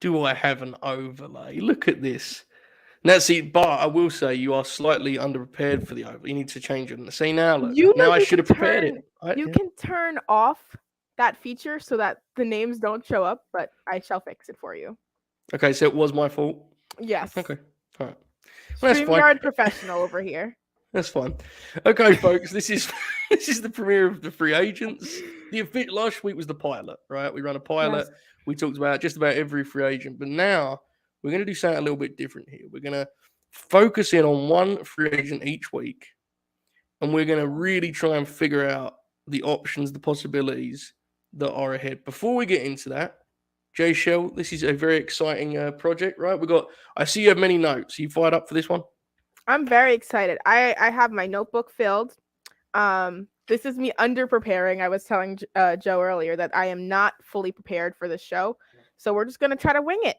Do I have an overlay? Look at this. Now, see, but I will say you are slightly underprepared for the overlay. You need to change it. See now, look. You know Now I should have prepared it. you Yeah. can turn off that feature so that the names don't show up, but I shall fix it for you. Okay, so it was my fault. Yes. Okay, all right. Well, that's fine. StreamYard professional over here. That's fine. Okay, folks, this is this is the premiere of the free agents. Last week was the pilot, right? We ran a pilot. Yes. We talked about just about every free agent, but now we're going to do something a little bit different here. We're going to focus in on one free agent each week, and we're going to really try and figure out the options, the possibilities that are ahead. Before we get into that, Jaychele, this is a very exciting project, right? I see you have many notes. Are you fired up for this one? I'm very excited. I have my notebook filled. This is me under preparing. I was telling Joe earlier that I am not fully prepared for this show, so we're just gonna try to wing it,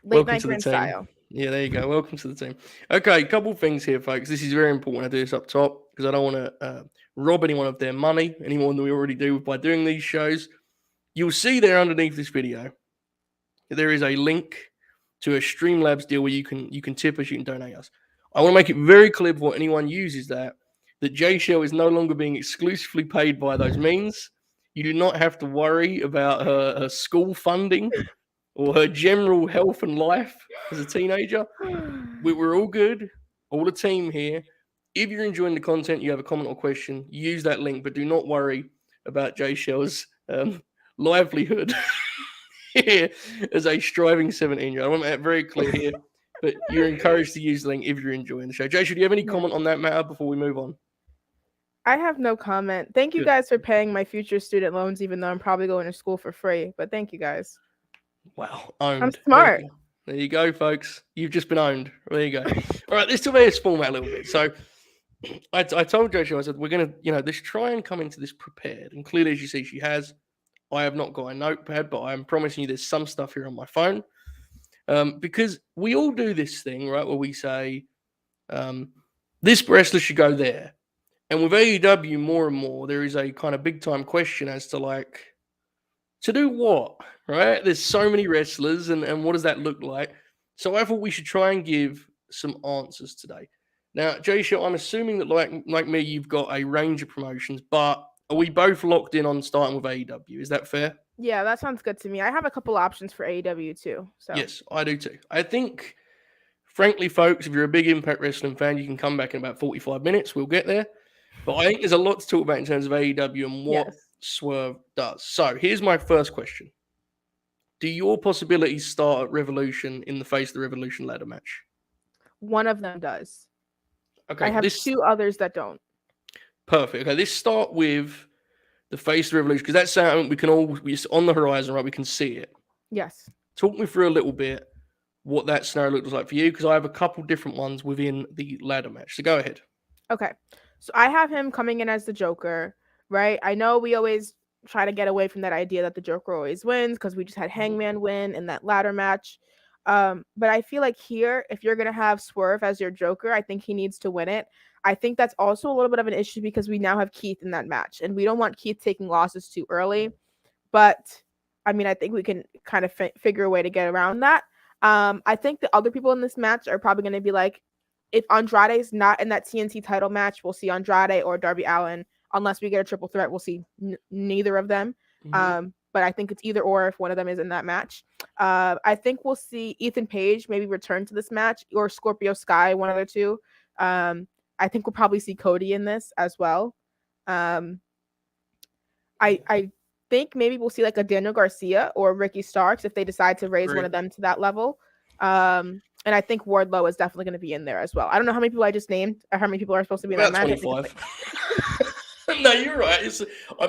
late Welcome night to the Grin team. style. Yeah, there you go. Welcome to the team. Okay, a couple things here, folks. This is very important. I do this up top because I don't want to rob anyone of their money any more than we already do by doing these shows. You'll see there underneath this video, there is a link to a Streamlabs deal where you can tip us, you can donate us. I want to make it very clear before anyone uses that Jaychele is no longer being exclusively paid by those means. You do not have to worry about her school funding or her general health and life as a teenager. We're all good, all the team here. If you're enjoying the content, you have a comment or question, use that link, but do not worry about Jaychele's livelihood here as a striving 17-year-old. I want that very clear here, but you're encouraged to use the link if you're enjoying the show. Jaychele, do you have any comment on that matter before we move on? I have no comment. Thank you guys for paying my future student loans, even though I'm probably going to school for free. But thank you guys. Wow, owned. I'm smart. There you go, folks. You've just been owned. There you go. All right, let's talk about this format a little bit. So I told Jaychele, I said, we're going to, let's try and come into this prepared. And clearly, as you see, she has. I have not got a notepad, but I'm promising you there's some stuff here on my phone. Because we all do this thing, right, where we say, this wrestler should go there. And with AEW more and more, there is a kind of big time question as to like, to do what, right? There's so many wrestlers, and what does that look like? So I thought we should try and give some answers today. Now, Jaychele, I'm assuming that like me, you've got a range of promotions, but are we both locked in on starting with AEW? Is that fair? Yeah, that sounds good to me. I have a couple options for AEW too. So Yes, I do too. I think, frankly, folks, if you're a big Impact Wrestling fan, you can come back in about 45 minutes. We'll get there. But I think there's a lot to talk about in terms of AEW and what Swerve does. So here's my first question. Do your possibilities start at Revolution in the face of the Revolution ladder match? One of them does. Okay. I have two others that don't. Perfect. Okay, let's start with the face of the Revolution, because that's something we're on the horizon, right? We can see it. Yes. Talk me through a little bit what that scenario looks like for you, because I have a couple different ones within the ladder match. So go ahead. Okay. So I have him coming in as the Joker, right? I know we always try to get away from that idea that the Joker always wins because we just had Hangman win in that ladder match. But I feel like here, if you're gonna have Swerve as your Joker, I think he needs to win it. I think that's also a little bit of an issue because we now have Keith in that match, and we don't want Keith taking losses too early. But I mean, I think we can kind of figure a way to get around that. I think the other people in this match are probably going to be like, if Andrade's not in that TNT title match, we'll see Andrade or Darby Allin. Unless we get a triple threat, we'll see neither of them. Mm-hmm. But I think it's either or if one of them is in that match. I think we'll see Ethan Page maybe return to this match, or Scorpio Sky, one of the two. I think we'll probably see Cody in this as well. I think maybe we'll see like a Daniel Garcia or Ricky Starks if they decide to raise one of them to that level. And I think Wardlow is definitely going to be in there as well. I don't know how many people I just named or how many people are supposed to be in that match. 25. No, you're right.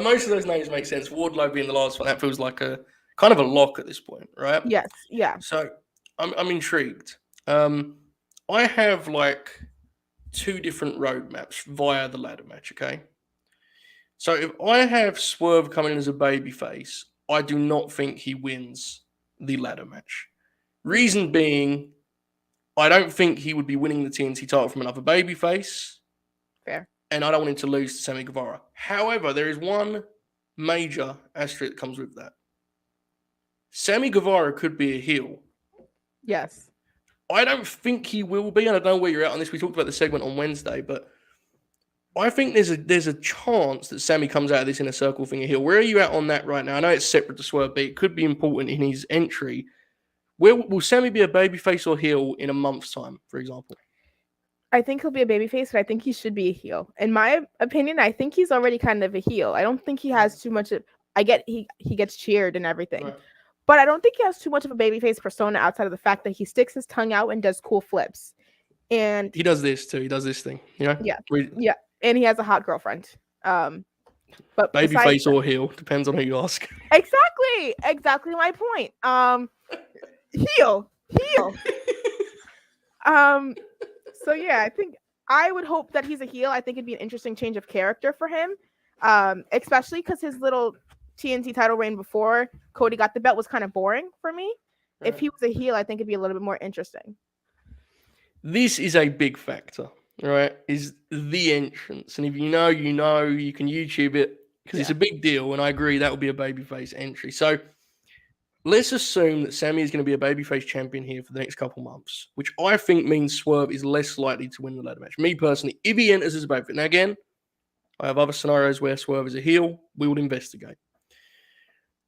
Most of those names make sense. Wardlow being the last one, that feels like a kind of a lock at this point, right? Yes, yeah. So I'm intrigued. I have like two different roadmaps via the ladder match, okay? So if I have Swerve coming in as a babyface, I do not think he wins the ladder match. Reason being, I don't think he would be winning the TNT title from another babyface. Fair. And I don't want him to lose to Sammy Guevara. However, there is one major asterisk that comes with that. Sammy Guevara could be a heel. Yes. I don't think he will be, and I don't know where you're at on this. We talked about the segment on Wednesday, but I think there's a chance that Sammy comes out of this in a circle thing a heel. Where are you at on that right now? I know it's separate to Swerve, but it could be important in his entry. Where will Sammy be a babyface or heel in a month's time, for example? I think he'll be a babyface, but I think he should be a heel. In my opinion, I think he's already kind of a heel. I don't think he has too much of. I get he gets cheered and everything, Right. but I don't think he has too much of a babyface persona outside of the fact that he sticks his tongue out and does cool flips. And He does this too. He does this thing, you know? yeah, yeah, and he has a hot girlfriend. But Babyface or heel, depends on who you ask. exactly my point. Heel. So yeah, I think I would hope that he's a heel. I think it'd be an interesting change of character for him, especially because his little TNT title reign before Cody got the belt was kind of boring for me. Right. If he was a heel, I think it'd be a little bit more interesting. This is a big factor, right? Is the entrance, and if you know, you can YouTube it because it's a big deal. And I agree that would be a babyface entry. So let's assume that Sammy is going to be a babyface champion here for the next couple months, which I think means Swerve is less likely to win the ladder match. Me personally, if he enters as a babyface, now again, I have other scenarios where Swerve is a heel. We will investigate.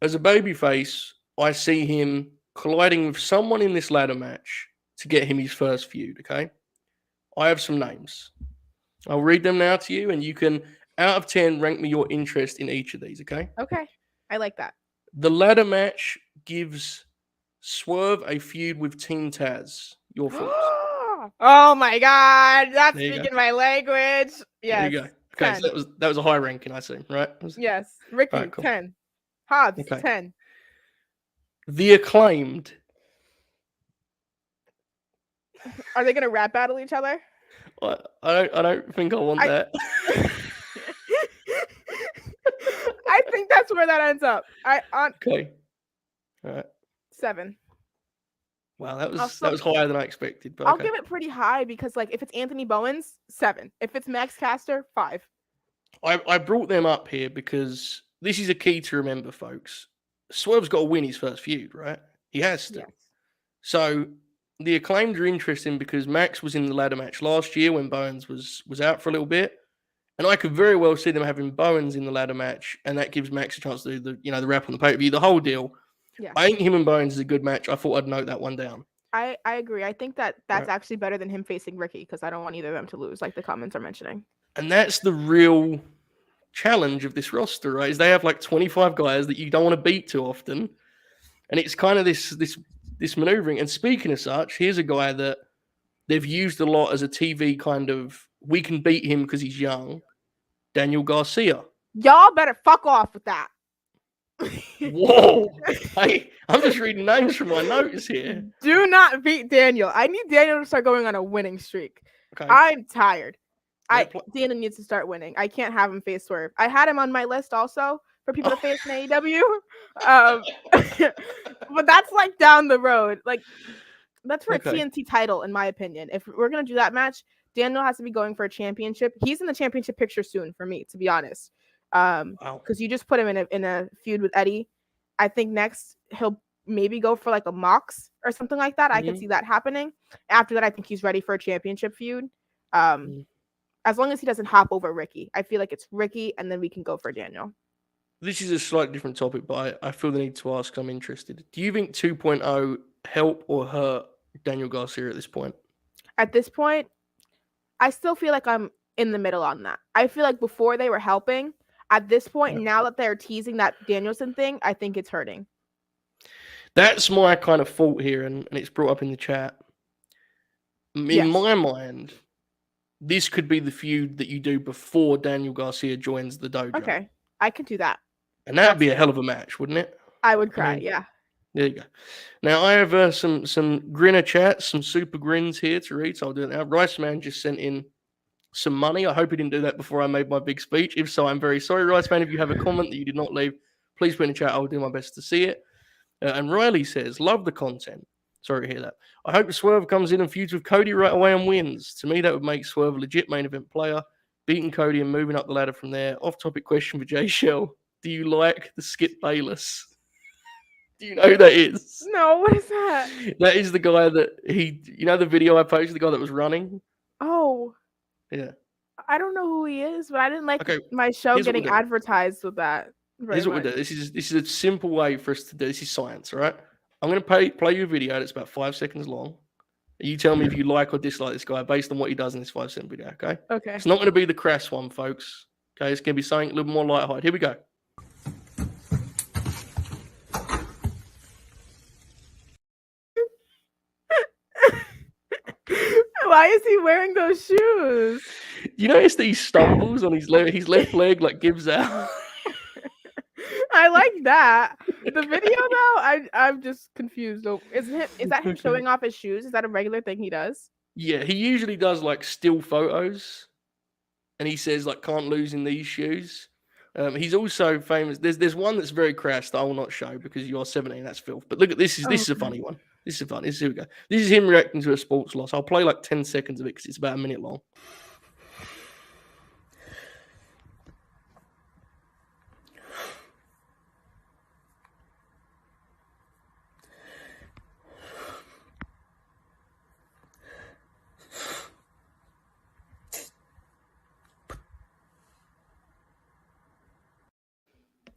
As a babyface, I see him colliding with someone in this ladder match to get him his first feud, okay? I have some names. I'll read them now to you, and you can, out of 10, rank me your interest in each of these, okay? Okay. I like that. The ladder match gives Swerve a feud with Team Taz. Your thoughts? Oh my God. That's speaking my language. Yes. There you go. Okay, so that was a high ranking, I see, right? Yes. Ricky, right, cool. 10. Hobbs, 10. The Acclaimed. Are they going to rap battle each other? I don't think I want that. I think that's where that ends up. Okay. All right. 7. Wow, that was higher than I expected. But I'll give it pretty high because, like, if it's Anthony Bowens, 7. If it's Max Caster, 5. I brought them up here because this is a key to remember, folks. Swerve's got to win his first feud, right? He has to. Yes. So the Acclaimed are interesting because Max was in the ladder match last year when Bowens was out for a little bit. And I could very well see them having Bowens in the ladder match, and that gives Max a chance to do the rap on the pay-per-view, the whole deal. Yeah. I think him and Bowens is a good match. I thought I'd note that one down. I agree. I think that's actually better than him facing Ricky because I don't want either of them to lose, like the comments are mentioning. And that's the real challenge of this roster, right? Is they have like 25 guys that you don't want to beat too often. And it's kind of this maneuvering. And speaking of such, here's a guy that they've used a lot as a TV kind of, we can beat him because he's young. Daniel Garcia. Y'all better fuck off with that. Whoa. Hey, I'm just reading names from my notes here. Do not beat Daniel. I need Daniel to start going on a winning streak. Okay. I'm tired. Daniel needs to start winning. I can't have him face Swerve. I had him on my list also for people to face in AEW. But that's like down the road. Like that's for a TNT title, in my opinion. If we're gonna do that match, Daniel has to be going for a championship. He's in the championship picture soon for me, to be honest. Because you just put him in a feud with Eddie. I think next he'll maybe go for like a Mox or something like that. I can see that happening. After that, I think he's ready for a championship feud. As long as he doesn't hop over Ricky. I feel like it's Ricky, and then we can go for Daniel. This is a slightly different topic, but I feel the need to ask. I'm interested. Do you think 2.0 help or hurt Daniel Garcia at this point? At this point, I still feel like I'm in the middle on that. I feel like before they were helping. At this point, now that they're teasing that Danielson thing, I think it's hurting. That's my kind of fault here, and it's brought up in the chat. In my mind, this could be the feud that you do before Daniel Garcia joins the dojo. Okay, I could do that. And that'd be a hell of a match, wouldn't it? I would cry, yeah. There you go. Now, I have some GrinnerChat, some super grins here to read, so I'll do it now. Rice Man just sent in some money. I hope he didn't do that before I made my big speech. If so, I'm very sorry, Rice Man. If you have a comment that you did not leave, please put in the chat. I'll do my best to see it. And Riley says, love the content. Sorry to hear that. I hope Swerve comes in and feuds with Cody right away and wins. To me, that would make Swerve a legit main event player, beating Cody and moving up the ladder from there. Off-topic question for Jaychele. Do you like the Skip Bayless? Do you know who that is? No, what is that? That is the guy that the video I posted, the guy that was running? Oh, Yeah. I don't know who he is, but I didn't like Okay, my show here's what getting we'll do. advertised with that very Here's what much. we'll do. This is a simple way for us to do this. Is science, all right? I'm going to play you a video that's about 5 seconds long. You tell me if you like or dislike this guy based on what he does in this 5-second video, okay? Okay. It's not going to be the crass one, folks. Okay, it's going to be something a little more lighthearted. Here we go. Why is he wearing those shoes? You notice that he stumbles on his left leg, like gives out. I like that. The video though, I'm just confused. Is that him showing off his shoes? Is that a regular thing he does? Yeah, he usually does like still photos, and he says like can't lose in these shoes. He's also famous. There's one that's very crass that I will not show because you are 17. That's filth. But look at this. This is a funny one. This is fun. Here we go. This is him reacting to a sports loss. I'll play like 10 seconds of it because it's about a minute long.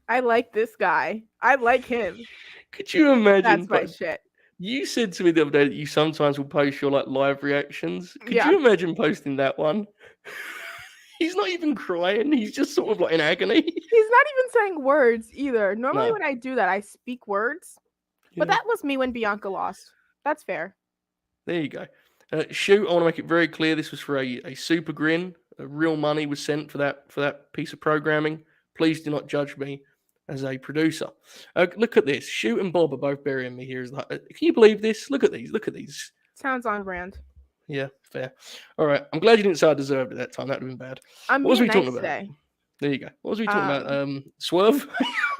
I like this guy. I like him. Could you imagine? That's my shit. You said to me the other day that you sometimes will post your like live reactions. Could Yeah. you imagine posting that one? He's not even crying. He's just sort of like in agony. He's not even saying words either. Normally No. when I do that, I speak words. But that was me when Bianca lost. That's fair. There you go. Shoot, I want to make it very clear this was for a super grin. Real money was sent for that piece of programming. Please do not judge me as a producer. Look at this. Shoot and Bob are both burying me here. Can you believe this? Look at these. Look at these. Sounds on brand. Yeah, fair. All right. I'm glad you didn't say I deserved it that time. That would have been bad. I'm what was we nice talking about? Today. There you go. What was we talking about? Swerve?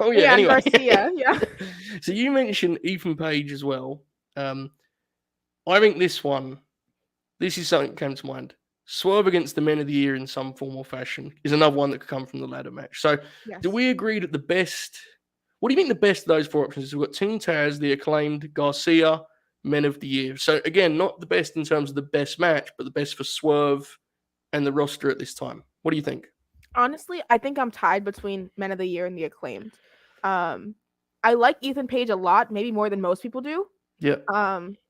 Oh, yeah. Yeah, Anyway. Garcia. Yeah. So you mentioned Ethan Page as well. I think this is something that came to mind. Swerve against the Men of the Year in some form or fashion is another one that could come from the ladder match. So do we agree that the best... What do you think the best of those four options is? We've got Team Taz, the Acclaimed, Garcia, Men of the Year. So again, not the best in terms of the best match, but the best for Swerve and the roster at this time. What do you think? Honestly, I think I'm tied between Men of the Year and the Acclaimed. I like Ethan Page a lot, maybe more than most people do. Yeah.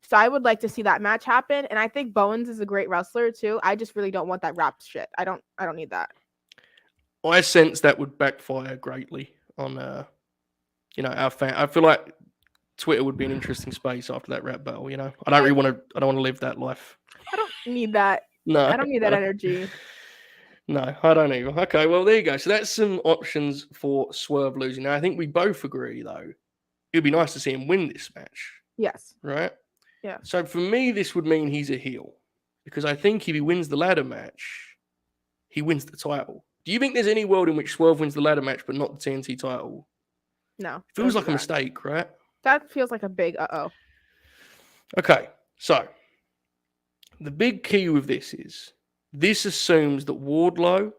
So I would like to see that match happen, and I think Bowens is a great wrestler too. I just really don't want that rap shit. I don't need that. I sense that would backfire greatly on our fan. I feel like Twitter would be an interesting space after that rap battle. I don't want to live that life. I don't need that. No, I don't need that energy. No, I don't either. Okay, well there you go. So that's some options for Swerve losing. Now I think we both agree though, it'd be nice to see him win this match. Yes. Right? Yeah. So for me, this would mean he's a heel. Because I think if he wins the ladder match, he wins the title. Do you think there's any world in which Swerve wins the ladder match but not the TNT title? No. It feels like a mistake, right? That feels like a big uh-oh. Okay, so the big key with this assumes that Wardlow,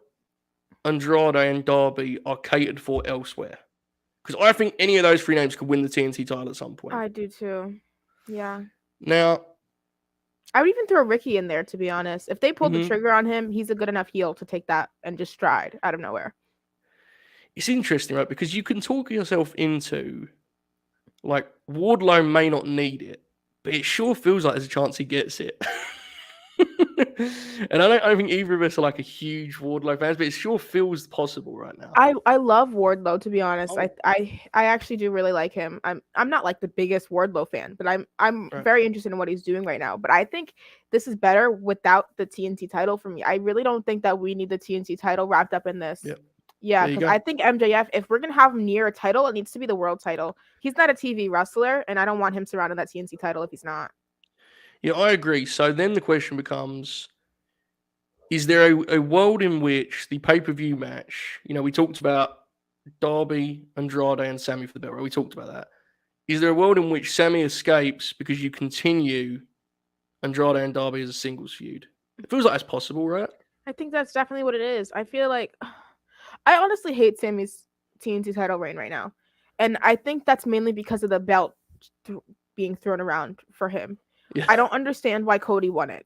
Andrade, and Darby are catered for elsewhere. Because I think any of those three names could win the TNT title at some point. I do too. Yeah. Now, I would even throw Ricky in there, to be honest. If they pulled the trigger on him, he's a good enough heel to take that and just stride out of nowhere. It's interesting, right? Because you can talk yourself into, like, Wardlow may not need it, but it sure feels like there's a chance he gets it. And I don't think either of us are like a huge Wardlow fans, but it sure feels possible right now. I love Wardlow, to be honest. I actually do really like him. I'm not like the biggest Wardlow fan, but I'm very interested in what he's doing right now. But I think this is better without the TNT title for me. I really don't think that we need the TNT title wrapped up in this. Yep. Yeah, because I think MJF, if we're gonna have him near a title, it needs to be the world title. He's not a TV wrestler, and I don't want him surrounding that TNT title if he's not. Yeah, I agree. So then the question becomes, is there a world in which the pay-per-view match, we talked about Darby, Andrade, and Sammy for the belt, right? We talked about that. Is there a world in which Sammy escapes because you continue Andrade and Darby as a singles feud? It feels like that's possible, right? I think that's definitely what it is. I feel like I honestly hate Sammy's TNT title reign right now. And I think that's mainly because of the belt being thrown around for him. Yeah. I don't understand why Cody won it.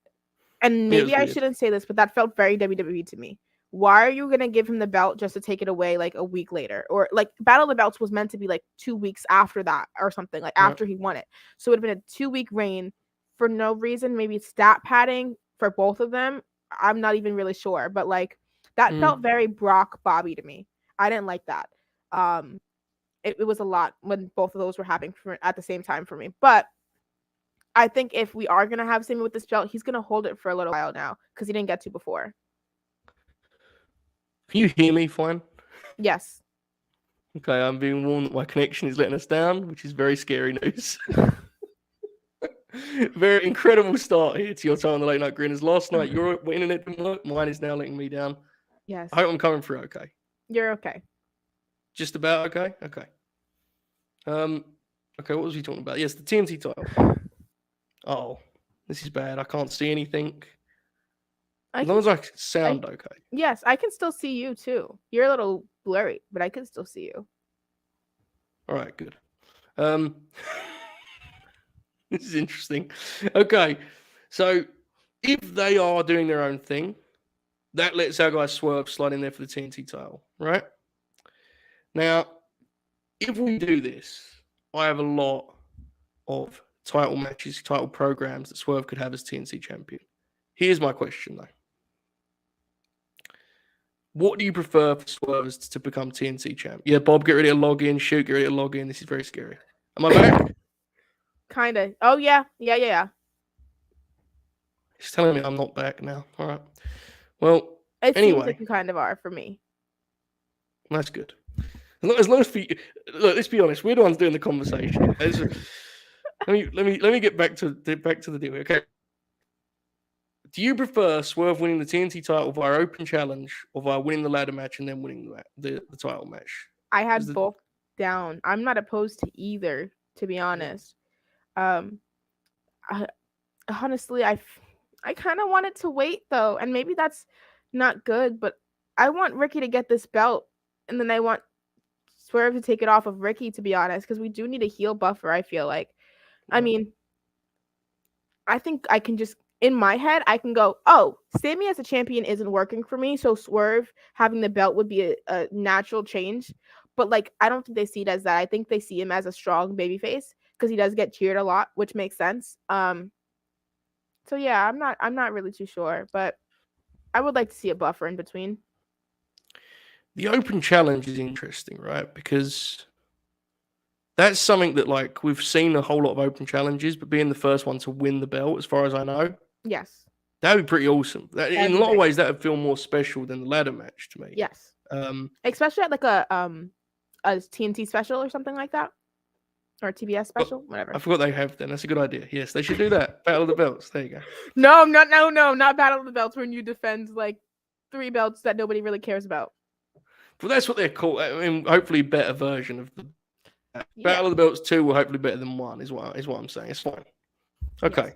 And maybe I shouldn't say this, but that felt very WWE to me. Why are you going to give him the belt just to take it away like a week later? Or like Battle of the Belts was meant to be like 2 weeks after that or something, like after he won it. So it would have been a 2-week reign for no reason, maybe stat padding for both of them. I'm not even really sure, but like that felt very Brock Bobby to me. I didn't like that. It was a lot when both of those were happening at the same time for me. But I think if we are going to have Sammy with this belt, he's going to hold it for a little while now because he didn't get to before. Can you hear me fine? Yes. Okay, I'm being warned that my connection is letting us down, which is very scary news. Very incredible start here to your time on the Late Night Grinners. Last night, your internet didn't work. Mine is now letting me down. Yes. I hope I'm coming through okay. You're okay. Just about okay? Okay. Okay, what was we talking about? Yes, the TNT title. Oh, this is bad. I can't see anything. As long as I sound okay. Yes, I can still see you too. You're a little blurry, but I can still see you. All right, good. This is interesting. Okay, so if they are doing their own thing, that lets our guy Swerve slide in there for the TNT title, right? Now, if we do this, I have a lot of title matches, title programs that Swerve could have as TNT champion. Here's my question, though. What do you prefer for Swerve to become TNT champ? Yeah, Bob, get ready to log in. Shoot, get ready to log in. This is very scary. Am I back? Kind of. Oh, yeah. Yeah. He's telling me I'm not back now. All right. Well, it anyway. Seems like you kind of are for me. That's good. As long as look, let's be honest. We're the ones doing the conversation. let me get back to the deal. Okay. Do you prefer Swerve winning the TNT title via open challenge or via winning the ladder match and then winning the title match? I had both down. I'm not opposed to either, to be honest. Honestly, I kind of wanted to wait though, and maybe that's not good, but I want Ricky to get this belt, and then I want Swerve to take it off of Ricky, to be honest, because we do need a heel buffer, I feel like. I mean, I think I can just, in my head, I can go, oh, Sammy as a champion isn't working for me, so Swerve having the belt would be a natural change. But like, I don't think they see it as that. I think they see him as a strong babyface because he does get cheered a lot, which makes sense. So yeah, I'm not really too sure, but I would like to see a buffer in between. The open challenge is interesting, right? Because that's something that, like, we've seen a whole lot of open challenges, but being the first one to win the belt, as far as I know, yes, that would be pretty awesome. In a lot of ways, that would feel more special than the ladder match to me. Yes, especially at like a TNT special or something like that, or a TBS special, whatever. I forgot they have then. That's a good idea. Yes, they should do that. Battle of the Belts. There you go. No, not Battle of the Belts when you defend like 3 belts that nobody really cares about. But that's what they're called. I mean, hopefully, a better version of the Battle of the Belts 2 will hopefully better than 1. Is what I'm saying. It's fine. Okay. Yes.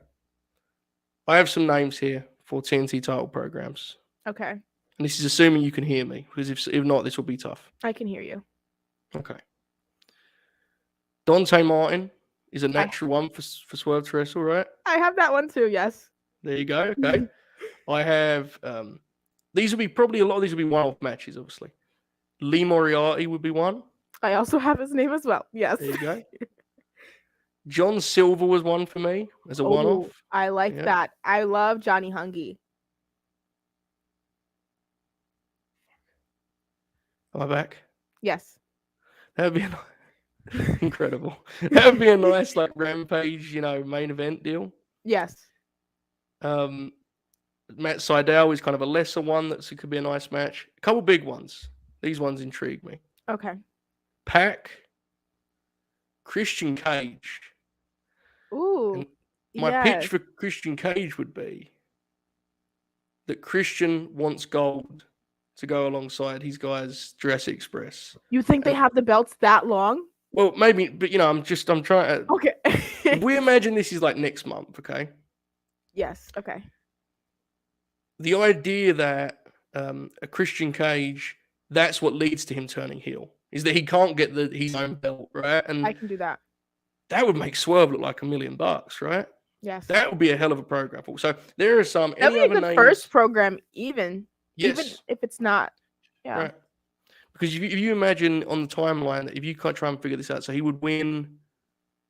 I have some names here for TNT title programs. Okay. And this is assuming you can hear me, because if not, this will be tough. I can hear you. Okay. Dante Martin is a natural one for Swerve to wrestle, right? I have that one too, yes. There you go. Okay. I have these will be probably a lot of these will be one-off matches, obviously. Lee Moriarty would be one. I also have his name as well. Yes. There you go. John Silver was one for me as a one-off. I like that. I love Johnny Hungy. Am I back? Yes. That would be incredible. That would be a nice like Rampage, main event deal. Yes. Matt Sydal is kind of a lesser one that could be a nice match. A couple big ones. These ones intrigue me. Okay. Pac, Christian Cage. Ooh. And my pitch for Christian Cage would be that Christian wants gold to go alongside his guys Jurassic Express. You think they have the belts that long? Well, maybe, but I'm trying to. Okay. We imagine this is like next month, okay? Yes. Okay. The idea that a Christian Cage, that's what leads to him turning heel. is that he can't get his own belt, right? I And can do that. that would make Swerve look like $1 million, right? Yes. That would be a hell of a program. So there are some. That'd Any be a other good names? first program, even Yes. if it's not. Yeah. Right. Because if you imagine on the timeline that if you can't try and figure this out, so he would win.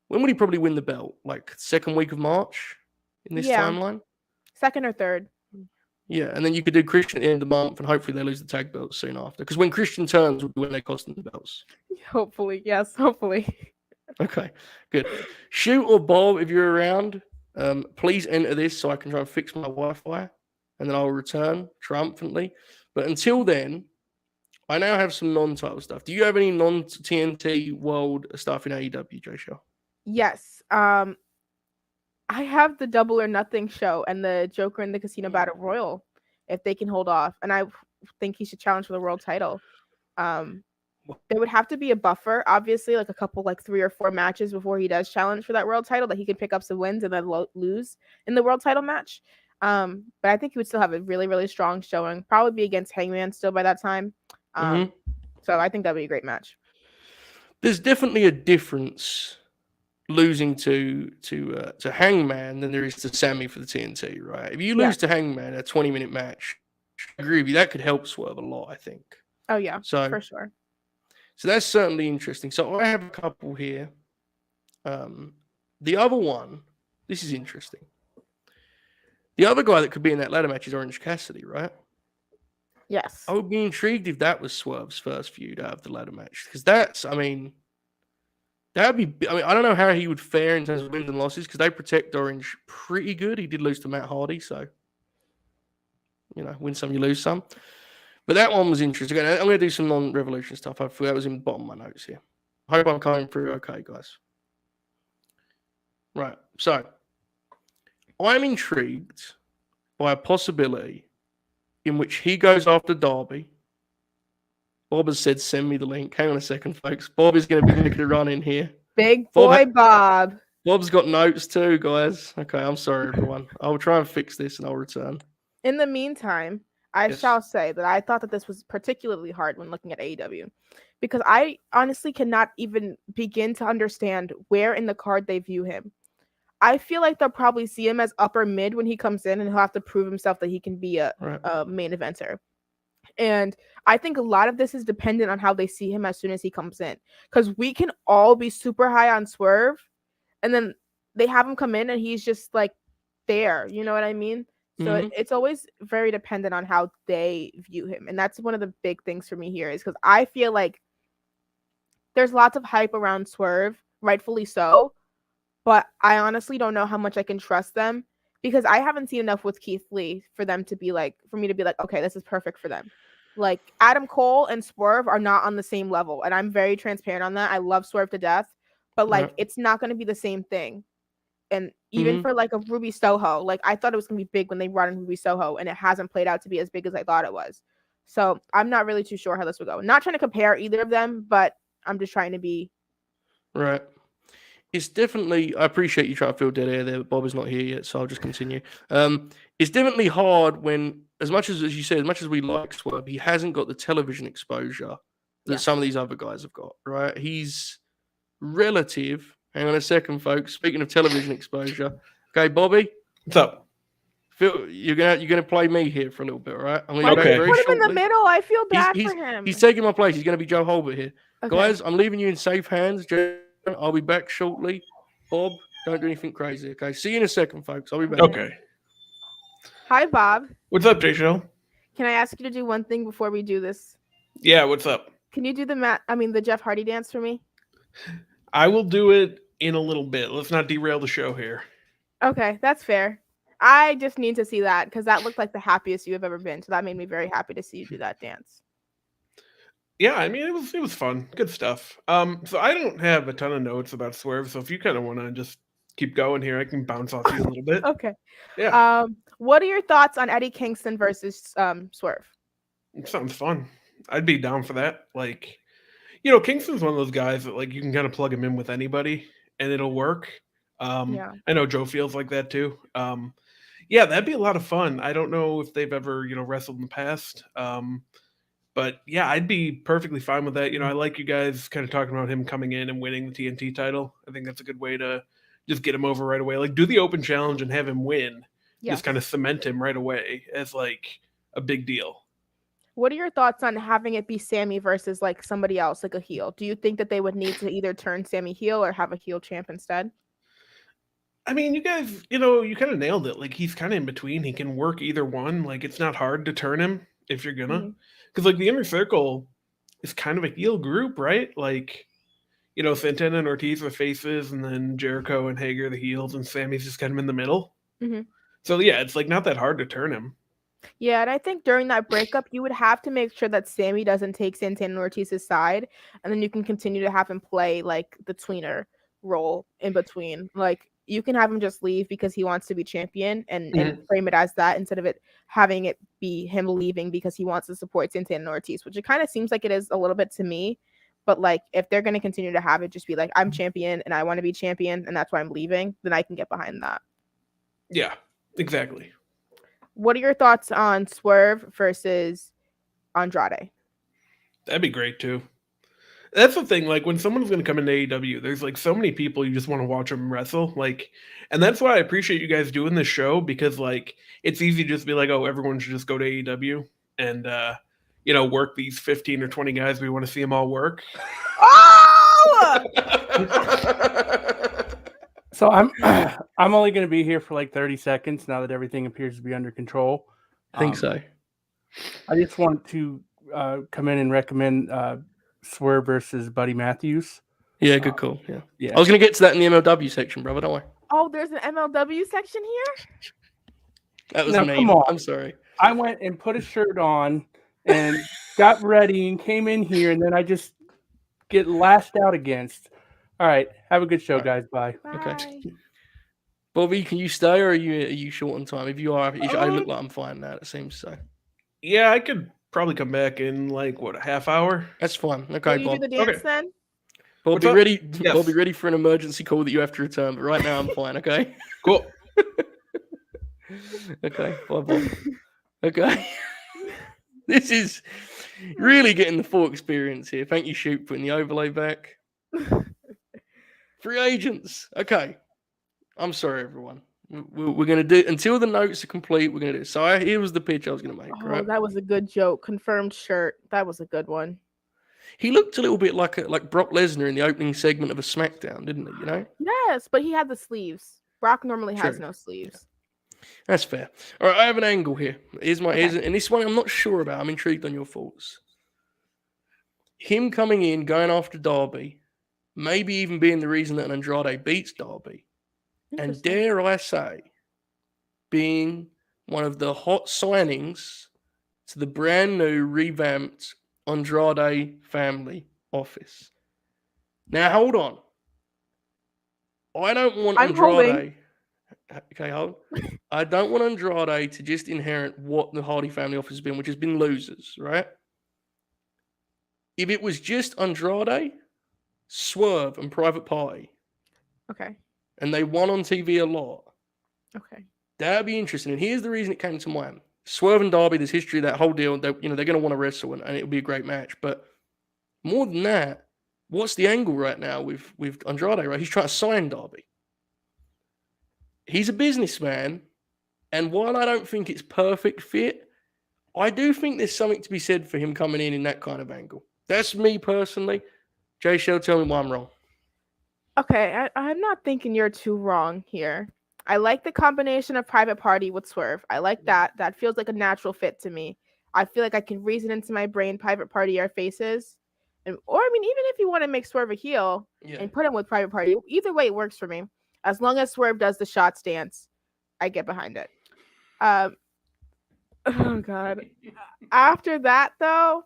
When would he probably win the belt? Like second week of March in this timeline? Second or third. Yeah, and then you could do Christian at the end of the month, and hopefully they lose the tag belts soon after. Because when Christian turns would be when they cost them the belts. Hopefully, yes, hopefully. Okay, good. Shoot or Bob, if you're around, please enter this so I can try and fix my Wi-Fi, and then I'll return triumphantly. But until then, I now have some non-title stuff. Do you have any non-TNT World stuff in AEW, Jaychele? Yes. I have the Double or Nothing show and the Joker in the Casino Battle Royal, if they can hold off. And I think he should challenge for the world title. There would have to be a buffer, obviously, like a couple, like 3 or 4 matches before he does challenge for that world title, that he can pick up some wins and then lose in the world title match. But I think he would still have a really, really strong showing. Probably be against Hangman still by that time. So I think that'd be a great match. There's definitely a difference losing to Hangman than there is to Sammy for the TNT, right? If you lose to Hangman a 20-minute match, I agree with you. That could help Swerve a lot, I think. Oh yeah, for sure. So that's certainly interesting. So I have a couple here. The other one, this is interesting. The other guy that could be in that ladder match is Orange Cassidy, right? Yes. I would be intrigued if that was Swerve's first feud out of the ladder match. Because that's, I mean, I don't know how he would fare in terms of wins and losses because they protect Orange pretty good. He did lose to Matt Hardy, so, win some, you lose some. But that one was interesting. I'm going to do some non-Revolution stuff. Hopefully that was in the bottom of my notes here. I hope I'm coming through okay, guys. Right, so I'm intrigued by a possibility in which he goes after Darby. Bob has said, send me the link. Hang on a second, folks. Bob is going to be making a run in here. Big boy Bob. Bob's got notes too, guys. Okay, I'm sorry, everyone. I'll try and fix this and I'll return. In the meantime, I shall say that I thought that this was particularly hard when looking at AEW because I honestly cannot even begin to understand where in the card they view him. I feel like they'll probably see him as upper mid when he comes in and he'll have to prove himself that he can be a main eventer. And I think a lot of this is dependent on how they see him as soon as he comes in. Because we can all be super high on Swerve and then they have him come in and he's just like there. You know what I mean? So it's always very dependent on how they view him. And that's one of the big things for me here is because I feel like there's lots of hype around Swerve, rightfully so. But I honestly don't know how much I can trust them because I haven't seen enough with Keith Lee for me to be like, okay, this is perfect for them. Like Adam Cole and Swerve are not on the same level. And I'm very transparent on that. I love Swerve to death, but like, it's not going to be the same thing. And even for like a Ruby Soho, like I thought it was going to be big when they brought in Ruby Soho and it hasn't played out to be as big as I thought it was. So I'm not really too sure how this will go. Not trying to compare either of them, but I'm just trying to be. Right. It's definitely, I appreciate you trying to fill dead air there, but Bob is not here yet, so I'll just continue. It's definitely hard when, as much as you said, as much as we like Swerve, he hasn't got the television exposure that some of these other guys have got, right? He's relative. Hang on a second, folks. Speaking of television exposure. Okay, Bobby. What's up? Phil, you're gonna play me here for a little bit, right? I'm gonna put him in the middle. I feel bad for him. He's taking my place. He's gonna be Joe Holbert here. Okay. Guys, I'm leaving you in safe hands. I'll be back shortly. Bob, don't do anything crazy, okay? See you in a second, folks. I'll be back. Okay. Hi, Bob. What's up, Jaychele? Can I ask you to do one thing before we do this? Yeah, what's up? Can you do the Jeff Hardy dance for me? I will do it in a little bit. Let's not derail the show here. Okay, that's fair. I just need to see that because that looked like the happiest you have ever been. So that made me very happy to see you do that dance. Yeah, I mean, it was fun. Good stuff. So I don't have a ton of notes about Swerve, so if you kind of want to just keep going here, I can bounce off you a little bit. Okay. Yeah. What are your thoughts on Eddie Kingston versus Swerve? It sounds fun. I'd be down for that. Like, Kingston's one of those guys that like you can kind of plug him in with anybody and it'll work. I know Joe feels like that too. Yeah, that'd be a lot of fun. I don't know if they've ever, wrestled in the past. But yeah, I'd be perfectly fine with that. I like you guys kind of talking about him coming in and winning the TNT title. I think that's a good way to just get him over right away. Like, do the open challenge and have him win. Just kind of cement him right away as like a big deal. What are your thoughts on having it be Sammy versus like somebody else, like a heel? Do you think that they would need to either turn Sammy heel or have a heel champ instead? I mean, you guys, you kind of nailed it. Like, he's kind of in between. He can work either one. Like, it's not hard to turn him if you're gonna. Because, like, the Inner Circle is kind of a heel group, right? Like, Santana and Ortiz are faces, and then Jericho and Hager the heels, and Sammy's just kind of in the middle. So, yeah, it's, like, not that hard to turn him. Yeah, and I think during that breakup, you would have to make sure that Sammy doesn't take Santana and Ortiz's side, and then you can continue to have him play, like, the tweener role in between. Like, you can have him just leave because he wants to be champion and frame it as that instead of it having it be him leaving because he wants to support Santana and Ortiz, which it kind of seems like it is a little bit to me. But, like, if they're going to continue to have it just be like, I'm champion and I want to be champion and that's why I'm leaving, then I can get behind that. Yeah, exactly. What are your thoughts on Swerve versus Andrade? That'd be great, too. That's the thing, like, when someone's going to come into AEW, there's, like, so many people you just want to watch them wrestle, like, and that's why I appreciate you guys doing this show, because, like, it's easy to just be like, oh, everyone should just go to AEW and, work these 15 or 20 guys. We want to see them all work. Oh! So I'm only going to be here for like 30 seconds now that everything appears to be under control. I think so. I just want to come in and recommend Swerve versus Buddy Matthews. Yeah, good call. Yeah. I was going to get to that in the MLW section, brother. Don't worry. Oh, there's an MLW section here? That was me. Come on. I'm sorry. I went and put a shirt on and got ready and came in here, and then I just get lashed out against. All right. Have a good show, guys. Bye. Okay. Bobby, can you stay or are you short on time? If you are, I look like I'm fine now. It seems so. Yeah, I could probably come back in like a half hour. That's fine. Okay, Will Bob. You do the dance then? Bob, be ready. Yes. Bob, be ready for an emergency call that you have to return. But right now, I'm fine. Okay. Cool. Okay. Bye, Bob. Okay. This is really getting the full experience here. Thank you, Shoot, for putting the overlay back. Free agents. Okay. I'm sorry, everyone. We're going to do until the notes are complete. We're going to do. So here was the pitch I was going to make. Oh, right? That was a good joke. Confirmed shirt. That was a good one. He looked a little bit like Brock Lesnar in the opening segment of a SmackDown, didn't he? Yes, but he had the sleeves. Brock normally has no sleeves. That's fair. All right, I have an angle here. Here's and this one I'm not sure about. I'm intrigued on your thoughts. Him coming in, going after Darby, maybe even being the reason that Andrade beats Darby, and dare I say, being one of the hot signings to the brand new revamped Andrade family office. Now, hold on. I don't want Andrade. Okay, hold. I don't want Andrade to just inherit what the Hardy family office has been, which has been losers, right? If it was just Andrade, Swerve, and Private Party. Okay. And they won on TV a lot. Okay. That'd be interesting. And here's the reason it came to mind. Swerve and Darby, there's history of that whole deal. They're going to want to wrestle, and it'll be a great match. But more than that, what's the angle right now with Andrade, right? He's trying to sign Darby. He's a businessman, and while I don't think it's perfect fit, I do think there's something to be said for him coming in that kind of angle. That's me personally. Jaychele, tell me why I'm wrong. Okay, I'm not thinking you're too wrong here. I like the combination of Private Party with Swerve. I like that. That feels like a natural fit to me. I feel like I can reason into my brain Private Party are faces. Or, I mean, even if you want to make Swerve a heel and put him with Private Party, either way it works for me. As long as Swerve does the shots dance, I get behind it. Oh, God. After that, though,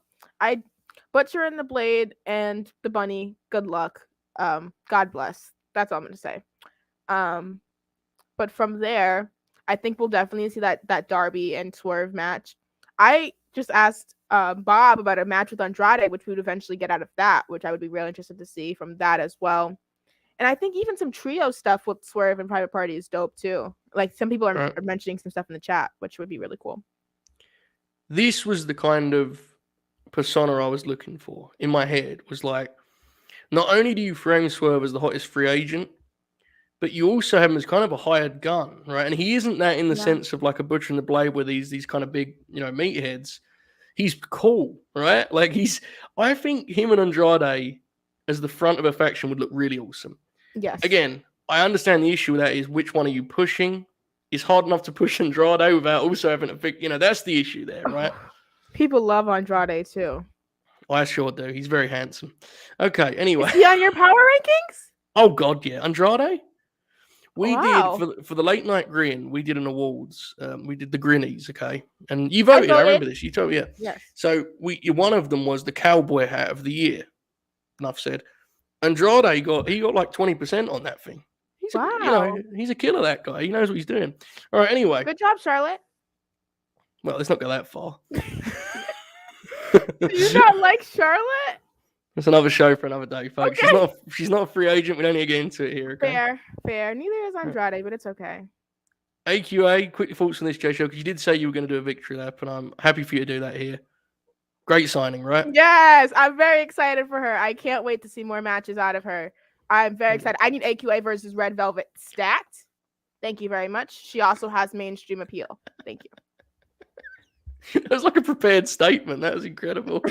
Butcher and the Blade and the Bunny, good luck. God bless. That's all I'm going to say. But from there, I think we'll definitely see that Darby and Swerve match. I just asked Bob about a match with Andrade, which we would eventually get out of that, which I would be really interested to see from that as well. And I think even some trio stuff with Swerve and Private Party is dope too. Like some people are mentioning some stuff in the chat, which would be really cool. This was the kind of persona I was looking for in my head was like, not only do you frame Swerve as the hottest free agent, but you also have him as kind of a hired gun, right? And he isn't that in the Yeah. sense of like a Butcher and the Blade, where these kind of big, meatheads. He's cool, right? Like I think him and Andrade as the front of a faction would look really awesome. Yes. Again, I understand the issue with that is which one are you pushing? It's hard enough to push Andrade without also having to pick, that's the issue there, right? People love Andrade too. I sure do. He's very handsome. Okay, anyway. Is he on your power rankings? Oh God, yeah. Andrade? We Wow. did for the late night Grin, we did an awards. We did the Grinnies, okay? And you voted, I remember this. You told me, yeah. Yes. So one of them was the cowboy hat of the year. Enough said. Andrade got like 20% on that thing. Wow. He's a killer, that guy. He knows what he's doing. All right, anyway. Good job, Charlotte. Well, let's not go that far. Do you not like Charlotte? It's another show for another day, folks. Okay. She's not a free agent. We don't need to get into it here, okay? Fair. Neither is Andrade, but it's okay. AQA, quick thoughts on this, Jaychele, because you did say you were going to do a victory lap, and I'm happy for you to do that here. Great signing, right? Yes, I'm very excited for her. I can't wait to see more matches out of her. I'm very excited. I need AQA versus Red Velvet stacked. Thank you very much. She also has mainstream appeal. Thank you. That was like a prepared statement. That was incredible.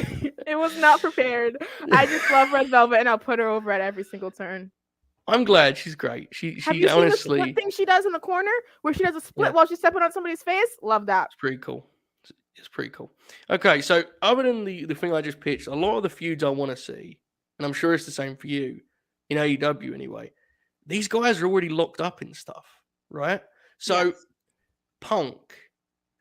It was not prepared. I just love Red Velvet, and I'll put her over at every single turn. I'm glad. She's great. She Have you honestly, seen the split thing she does in the corner where she does a split Yeah. while she's stepping on somebody's face? Love that. it's pretty cool. It's pretty cool. Okay, so other than the thing I just pitched, a lot of the feuds I want to see, and I'm sure it's the same for you, in AEW anyway, these guys are already locked up in stuff, right? So Yes. Punk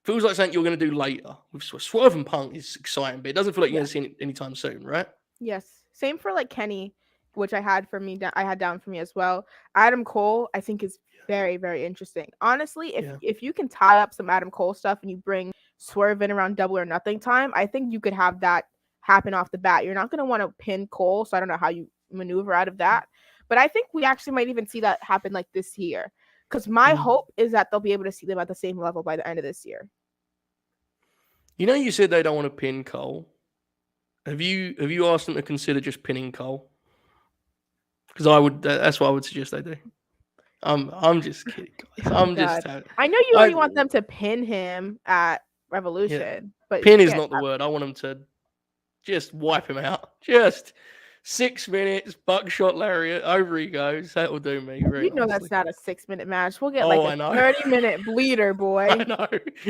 feels like something you're going to do later. With Swerve and Punk is exciting, but it doesn't feel like you're going to see it anytime soon, right? Yes. Same for like Kenny, which I had for me. I had down for me as well. Adam Cole, I think, is very, very interesting. Honestly, if you can tie up some Adam Cole stuff and you bring Swerve in around Double or Nothing time, I think you could have that happen off the bat. You're not going to want to pin Cole, so I don't know how you maneuver out of that. But I think we actually might even see that happen like this year. Because my hope is that they'll be able to see them at the same level by the end of this year. You said they don't want to pin Cole. Have you asked them to consider just pinning Cole? Because I would. That's what I would suggest they do. I'm just kidding, guys. I know you only want them to pin him at Revolution, but pin is not the word. I want them to just wipe him out. Just 6 minutes, buckshot lariat, over he goes. That will do me. You know that's not a 6-minute match. We'll get like a 30-minute bleeder, boy. I know.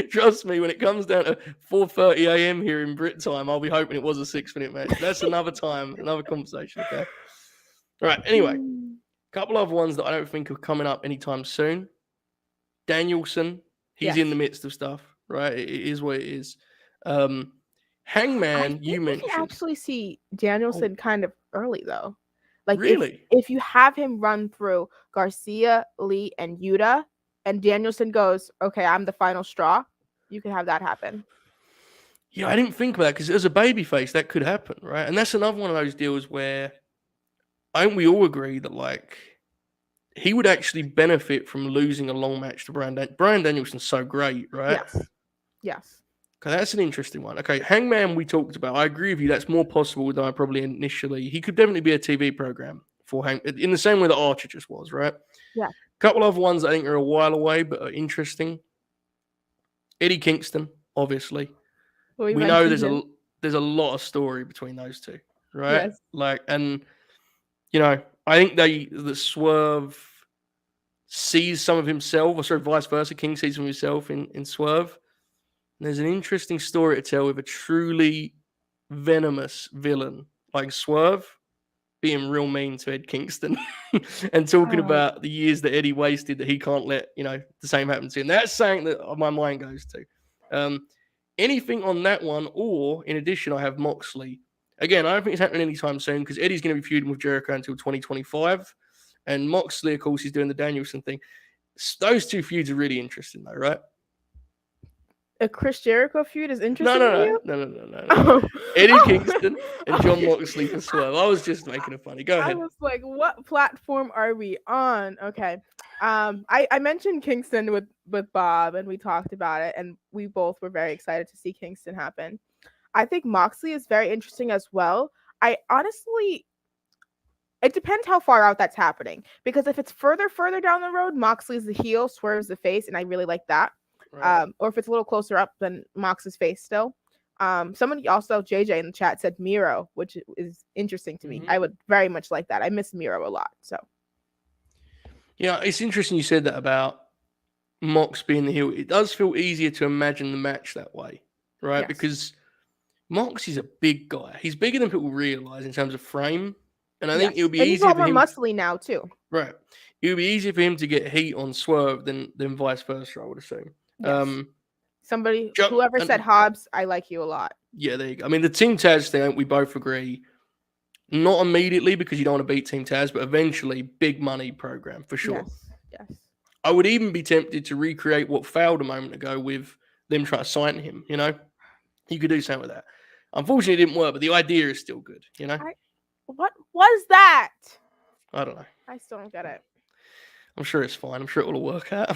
Trust me, when it comes down to 4:30 a.m. here in Brit time, I'll be hoping it was a 6-minute match. That's another time, another conversation. Okay. All right. Anyway, a couple of ones that I don't think are coming up anytime soon. Danielson, he's in the midst of stuff, right? It is what it is. Hangman, you mentioned. We can actually see Danielson kind of early though. Like really, if you have him run through Garcia, Lee, and Yuta, and Danielson goes, "Okay, I'm the final straw," you can have that happen. Yeah, I didn't think about that because as a babyface, that could happen, right? And that's another one of those deals where I think we all agree that like he would actually benefit from losing a long match to Brian Danielson's so great, right? Yes. Okay, that's an interesting one. Okay, Hangman we talked about. I agree with you. That's more possible than I probably initially. He could definitely be a TV program for in the same way that Archer just was, right? Yeah. A couple of ones I think are a while away but are interesting. Eddie Kingston, obviously. We know there's a lot of story between those two, right? Yes. Like, and I think the Swerve sees some of himself, or sort of vice versa. King sees some of himself in Swerve. And there's an interesting story to tell with a truly venomous villain like Swerve being real mean to Ed Kingston and talking about the years that Eddie wasted that he can't let the same happen to him. That's something that my mind goes to. Anything on that one, or in addition, I have Moxley. Again, I don't think it's happening anytime soon because Eddie's going to be feuding with Jericho until 2025. And Moxley, of course, is doing the Danielson thing. Those two feuds are really interesting, though, right? A Chris Jericho feud is interesting to you? No. Eddie Kingston and John Moxley for Swerve. I was just making it funny. Go ahead. I was like, what platform are we on? Okay. I mentioned Kingston with Bob and we talked about it and we both were very excited to see Kingston happen. I think Moxley is very interesting as well. I honestly, it depends how far out that's happening. Because if it's further down the road, Moxley's the heel, Swerve's the face, and I really like that. Right. Or if it's a little closer up, then Mox is face still. Somebody also, JJ in the chat, said Miro, which is interesting to me. Mhm. I would very much like that. I miss Miro a lot. So Yeah, it's interesting you said that about Mox being the heel. It does feel easier to imagine the match that way, right? Yes. Because Mox is a big guy. He's bigger than people realize in terms of frame. And I think yes. it'll be And he's a easier lot for more him. muscly now too. Right. It would be easier for him to get heat on Swerve than vice versa, I would assume. Yes. Somebody, Jump- whoever and- said Hobbs, I like you a lot. Yeah, there you go. I mean, the Team Taz thing, we both agree. Not immediately because you don't want to beat Team Taz, but eventually big money program for sure. Yes. I would even be tempted to recreate what failed a moment ago with them trying to sign him, you know? You could do something with that. Unfortunately, it didn't work, but the idea is still good, you know? What was that? I don't know. I still don't get it. I'm sure it's fine. I'm sure it'll work out.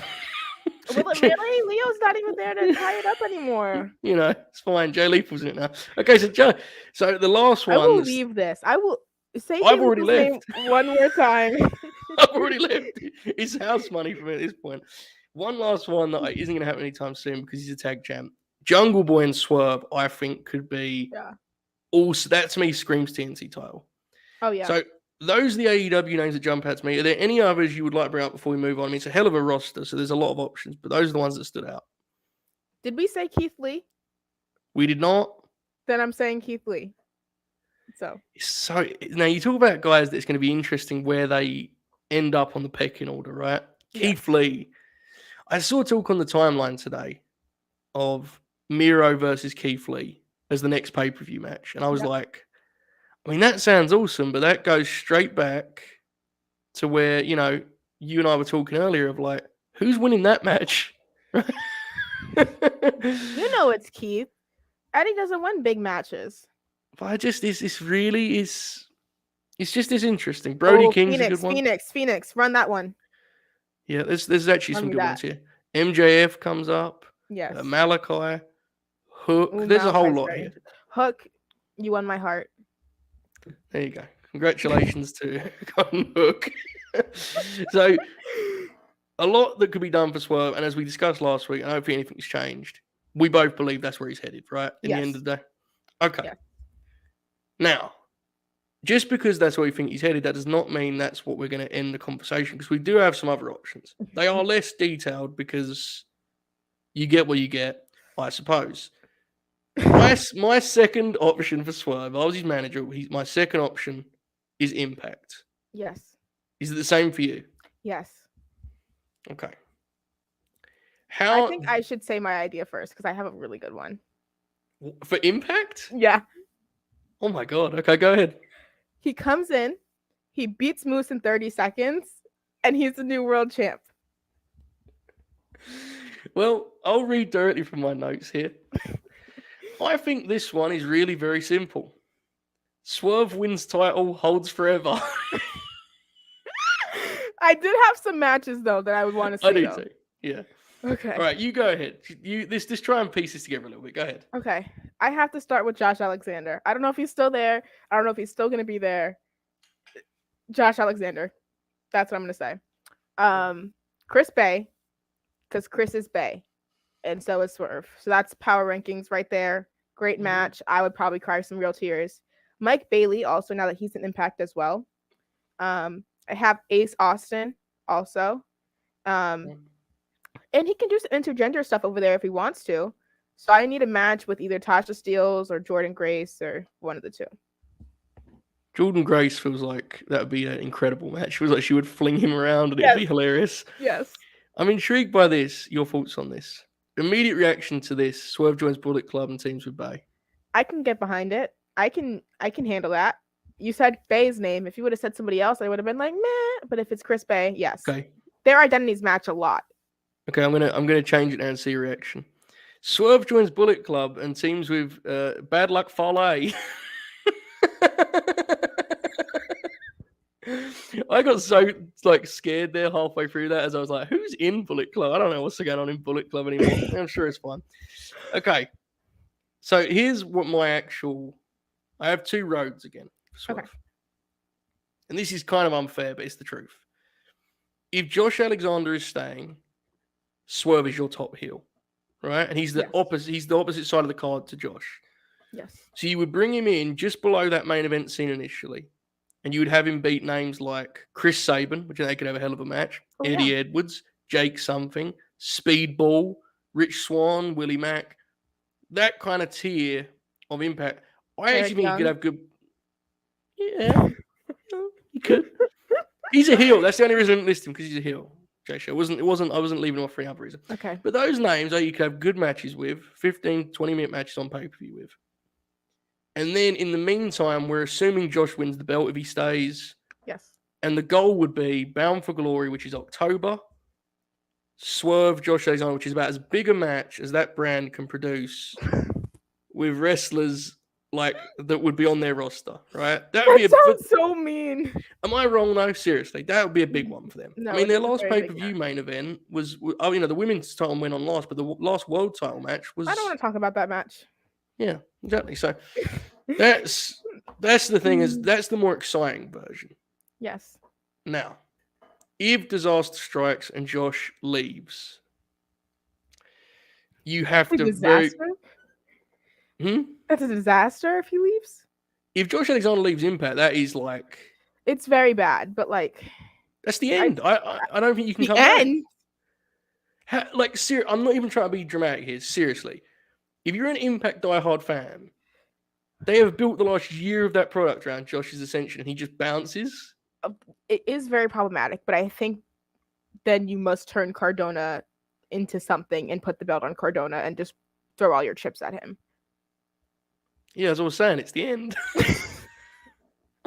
Will it really? Leo's not even there to tie it up anymore. You know, it's fine. Jay Lethal's in it now. Okay, so Joe, so the last one. I will leave this. I will say I've Jay already Lethal's name one more time. I've already left. It's house money for me at this point. One last one that isn't going to happen anytime soon because he's a tag champ. Jungle Boy and Swerve, I think, could be also. That to me screams TNT title. Oh yeah. So those are the AEW names that jump out to me. Are there any others you would like to bring up before we move on? I mean, it's a hell of a roster, so there's a lot of options, but those are the ones that stood out. Did we say Keith Lee? We did not. Then I'm saying Keith Lee. So now you talk about guys that's going to be interesting where they end up on the pecking order, right? Keith Lee. I saw talk on the timeline today of Miro versus Keith Lee as the next pay-per-view match. And I was like, I mean, that sounds awesome, but that goes straight back to where, you know, you and I were talking earlier of like, who's winning that match? You know it's Keith. Eddie doesn't win big matches. But I just, it's really, it's just as interesting. Brody King's a good one. Phoenix, run that one. Yeah, there's actually some good that. ones here. MJF comes up. Yes. Malachi. Hook. Ooh, There's a whole Malachi's lot very here. interesting. Hook, you won my heart. There you go. Congratulations to Cotton Hook. So, a lot that could be done for Swerve. And as we discussed last week, I don't think anything's changed. We both believe that's where he's headed, right? In the end of the day. Okay. Yeah. Now, just because that's where we think he's headed, that does not mean that's what we're going to end the conversation because we do have some other options. They are less detailed because you get what you get, I suppose. My second option for Swerve, I was his manager. My second option is Impact. Yes. Is it the same for you? Yes. Okay. I think I should say my idea first because I have a really good one. For Impact? Yeah. Oh my God. Okay, go ahead. He comes in, he beats Moose in 30 seconds, and he's the new world champ. Well, I'll read directly from my notes here. I think this one is really very simple. Swerve wins title, holds forever. I did have some matches though that I would want to see. I do too. Yeah. Okay. All right, you go ahead. Just try and piece this together a little bit. Go ahead. Okay. I have to start with Josh Alexander. I don't know if he's still there. I don't know if he's still gonna be there. Josh Alexander. That's what I'm gonna say. Chris Bay, because Chris is Bay, and so is Swerve. So that's power rankings right there. Great match. I would probably cry some real tears. Mike Bailey, also now that he's an Impact as well. I have Ace Austin also. And he can do some intergender stuff over there if he wants to. So I need a match with either Tasha Steelz or Jordan Grace or one of the two. Jordan Grace feels like that would be an incredible match. It feels like she would fling him around and it'd be hilarious. Yes. I'm intrigued by this. Your thoughts on this? Immediate reaction to this. Swerve joins Bullet Club and teams with Bay. I can get behind it. I can handle that. You said Bay's name. If you would have said somebody else, I would have been like, meh. But if it's Chris Bay, yes. Okay. Their identities match a lot. Okay, I'm gonna change it now and see your reaction. Swerve joins Bullet Club and teams with Bad Luck Fale. I got so scared there halfway through that as I was like, who's in Bullet Club? I don't know what's going on in Bullet Club anymore. I'm sure it's fine. Okay. So here's what I have two roads again for Swerve. Okay. And this is kind of unfair, but it's the truth. If Josh Alexander is staying, Swerve is your top heel, right? And he's the Yes. opposite. He's the opposite side of the card to Josh. Yes. So you would bring him in just below that main event scene initially, and you would have him beat names like Chris Sabin, which they could have a hell of a match, Oh, Eddie yeah. Edwards, Jake something, Speedball, Rich Swann, Willie Mack. That kind of tier of Impact. I Eric actually think you could Young. have good. Yeah, you could. He's a heel. That's the only reason I didn't list him, because he's a heel. Jaychele. I wasn't leaving him off for any other reason. Okay. But those names you could have good matches with, 15, 20-minute matches on pay-per-view with. And then in the meantime, we're assuming Josh wins the belt if he stays. Yes. And the goal would be Bound for Glory, which is October. Swerve, Josh Alexander, which is about as big a match as that brand can produce with wrestlers like that would be on their roster, right? That would be That sounds so mean. Am I wrong though? Seriously, that would be a big one for them. No, I mean, their it's a last very big pay-per-view main event was, the women's title went on last, but the last world title match was. I don't want to talk about that match. Yeah, exactly. So that's the thing, is that's the more exciting version. Yes. Now, if disaster strikes and Josh leaves, you have A to disaster? Hmm? That's a disaster if he leaves? If Josh Alexander leaves Impact, that is like It's very bad, but like that's the end. I don't think you can the come back. end. I'm not even trying to be dramatic here. Seriously, if you're an Impact diehard fan, they have built the last year of that product around Josh's ascension, and he just bounces. It is very problematic, but I think then you must turn Cardona into something and put the belt on Cardona and just throw all your chips at him. Yeah, as I was saying, it's the end.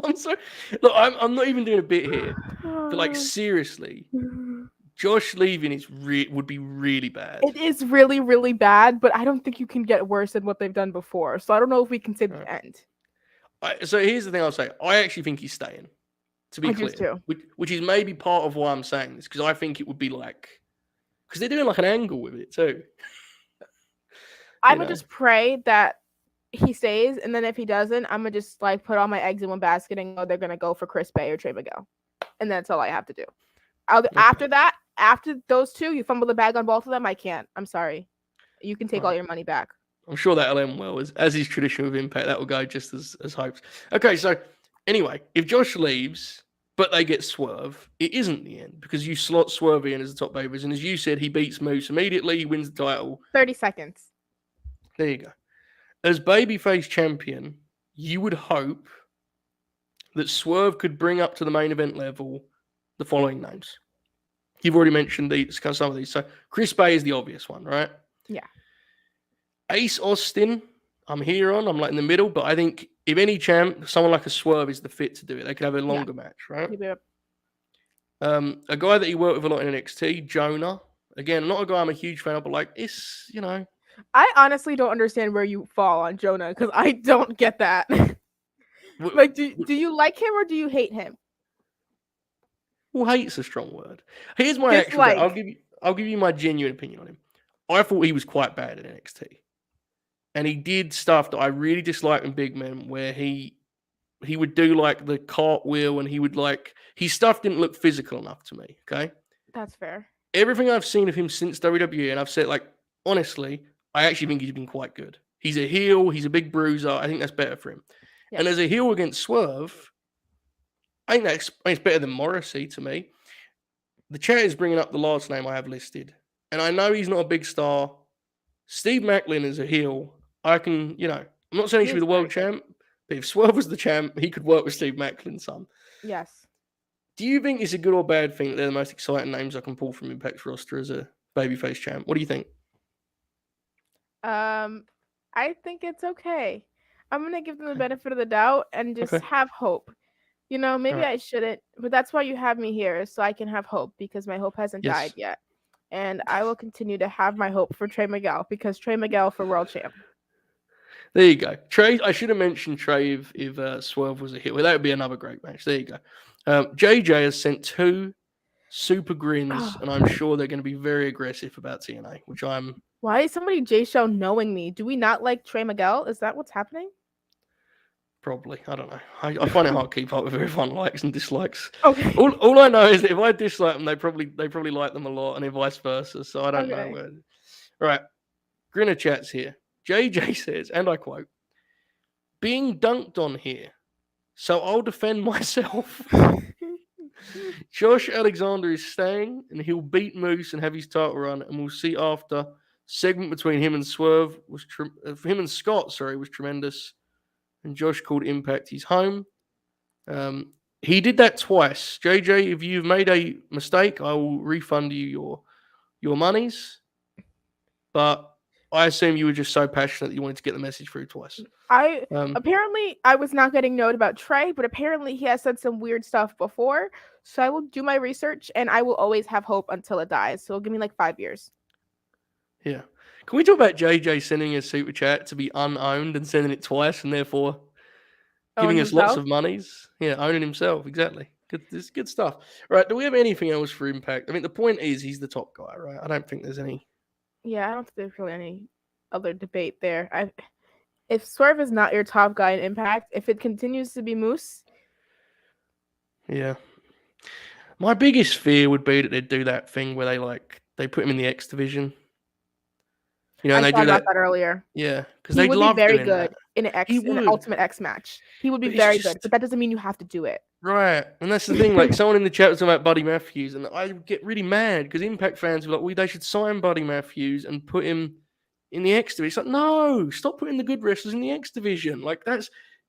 I'm sorry. Look, I'm not even doing a bit here, but like seriously, Josh leaving would be really bad. It is really, really bad, but I don't think you can get worse than what they've done before. So I don't know if we can say the end. So here's the thing I'll say. I actually think he's staying, to be I clear. do too. Which is maybe part of why I'm saying this, because I think it would be like, because they're doing like an angle with it too. I would just pray that he stays, and then if he doesn't, I'm gonna just like put all my eggs in one basket and go, they're gonna go for Chris Bay or Trey Miguel, and that's all I have to do. After that, after those two, you fumble the bag on both of them. I can't. I'm sorry. You can take all your money back. I'm sure that'll end well, as is tradition with Impact. That will go just as hoped. Okay, so anyway, if Josh leaves, but they get Swerve, it isn't the end, because you slot Swerve in as the top favorites, and as you said, he beats Moose immediately. He wins the title. 30 seconds. There you go. As babyface champion, you would hope that Swerve could bring up to the main event level the following names. You've already mentioned some of these. So Chris Bay is the obvious one, right? Yeah. Ace Austin, I'm like in the middle, but I think if any champ, someone like a Swerve is the fit to do it. They could have a longer match, right? Yep. A guy that he worked with a lot in NXT, Jonah. Again, not a guy I'm a huge fan of, but like it's, I honestly don't understand where you fall on Jonah, because I don't get that. Like, do you like him or do you hate him? Well, hate's a strong word. Here's my actual. I'll give you my genuine opinion on him. I thought he was quite bad at NXT, and he did stuff that I really disliked in Big Men, where he would do like the cartwheel, and he would his stuff didn't look physical enough to me. Okay, that's fair. Everything I've seen of him since WWE, and I've said, honestly, I actually think he's been quite good. He's a heel. He's a big bruiser. I think that's better for him. Yeah. And as a heel against Swerve, I think it's better than Morrissey to me. The chat is bringing up the last name I have listed. And I know he's not a big star. Steve Macklin is a heel. I can, I'm not saying he should be the world champ, but if Swerve was the champ, he could work with Steve Macklin some. Yes. Do you think it's a good or bad thing that they're the most exciting names I can pull from Impact's roster as a babyface champ? What do you think? I think it's okay. I'm going to give them the benefit of the doubt and just have hope. Maybe I shouldn't, but that's why you have me here, so I can have hope, because my hope hasn't died yet. And I will continue to have my hope for Trey Miguel, because Trey Miguel for world champ. There you go. Trey, I should have mentioned Trey if Swerve was a hit. Well, that would be another great match. There you go. JJ has sent 2 super grins, and I'm sure they're going to be very aggressive about TNA, which I'm Why is somebody Jaychele knowing me? Do we not like Trey Miguel? Is that what's happening? Probably. I don't know. I find it hard to keep up with everyone likes and dislikes. Okay. All I know is that if I dislike them, they probably like them a lot, and then vice versa. So I don't know. All right. GrinnerChat's here. JJ says, and I quote, "Being dunked on here, so I'll defend myself." Josh Alexander is staying, and he'll beat Moose and have his title run, and we'll see after. Segment between him and Swerve him and Scott, was tremendous. And Josh called Impact his home. He did that twice. JJ, if you've made a mistake, I will refund you your monies. But I assume you were just so passionate that you wanted to get the message through twice. Apparently I was not getting note about Trey, but apparently he has said some weird stuff before. So I will do my research, and I will always have hope until it dies. So give me like 5 years. Yeah. Can we talk about JJ sending a super chat to be unowned and sending it twice, and therefore giving us lots of monies? Yeah, owning himself, exactly. This is good stuff. Right, do we have anything else for Impact? I mean, the point is he's the top guy, right? I don't think there's any. Yeah, I don't think there's really any other debate there. If Swerve is not your top guy in Impact, if it continues to be Moose. Yeah. My biggest fear would be that they'd do that thing where they put him in the X division. You know, and I they thought do about that. that earlier. Yeah, because he they'd would love be very doing good that. in an Ultimate X match. He would be very good, but that doesn't mean you have to do it. Right, and that's the thing. Like someone in the chat was talking about Buddy Matthews, and I get really mad because Impact fans were like, they should sign Buddy Matthews and put him in the X division. It's like, no, stop putting the good wrestlers in the X division. Like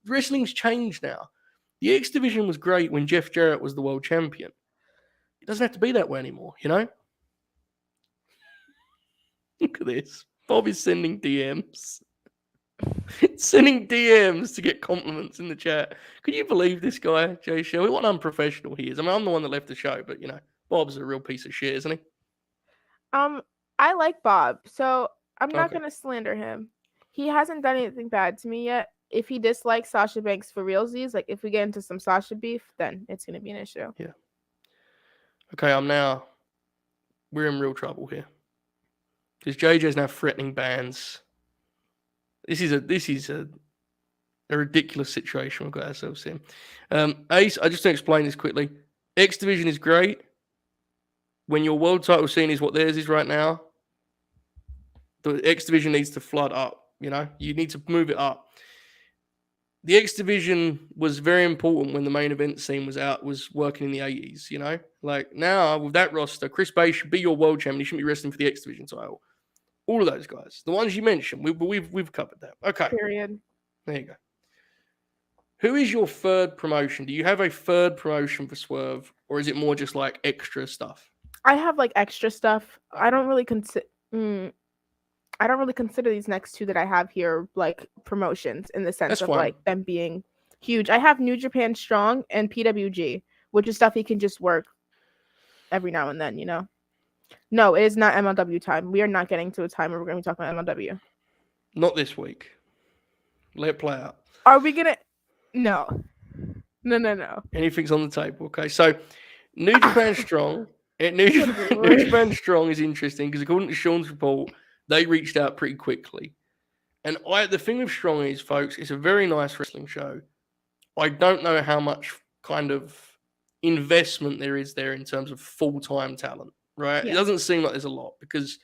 wrestling's changed now. The X division was great when Jeff Jarrett was the world champion. It doesn't have to be that way anymore, you know? Look at this. Bob is sending DMs. Sending DMs to get compliments in the chat. Could you believe this guy, Jaychele? What unprofessional he is. I mean, I'm the one that left the show, but you know, Bob's a real piece of shit, isn't he? I like Bob, so I'm not gonna slander him. He hasn't done anything bad to me yet. If he dislikes Sasha Banks for realsies, like if we get into some Sasha beef, then it's gonna be an issue. Yeah. Okay, we're in real trouble here. Because JJ's now threatening bans. This is a ridiculous situation we've got ourselves in. Ace, I just want to explain this quickly. X Division is great. When your world title scene is what theirs is right now, the X Division needs to flood up. You know, you need to move it up. The X Division was very important when the main event scene was working in the 80s, you know? Like now with that roster, Chris Bay should be your world champion. He shouldn't be wrestling for the X Division title. All of those guys. The ones you mentioned, we've covered that. Okay. Period. There you go. Who is your third promotion? Do you have a third promotion for Swerve, or is it more just like extra stuff? I have like extra stuff. I don't really consider these next two that I have here like promotions in the sense of like them being huge. I have New Japan Strong and PWG, which is stuff he can just work every now and then, you know. No, it is not MLW time. We are not getting to a time where we're going to be talking about MLW. Not this week. Let it play out. Are we gonna? No. Anything's on the table. Okay, so New Japan Strong. New Japan Strong is interesting because according to Sean's report, they reached out pretty quickly. And the thing with Strong is, folks, it's a very nice wrestling show. I don't know how much kind of investment there is there in terms of full-time talent, right? Yeah. It doesn't seem like there's a lot because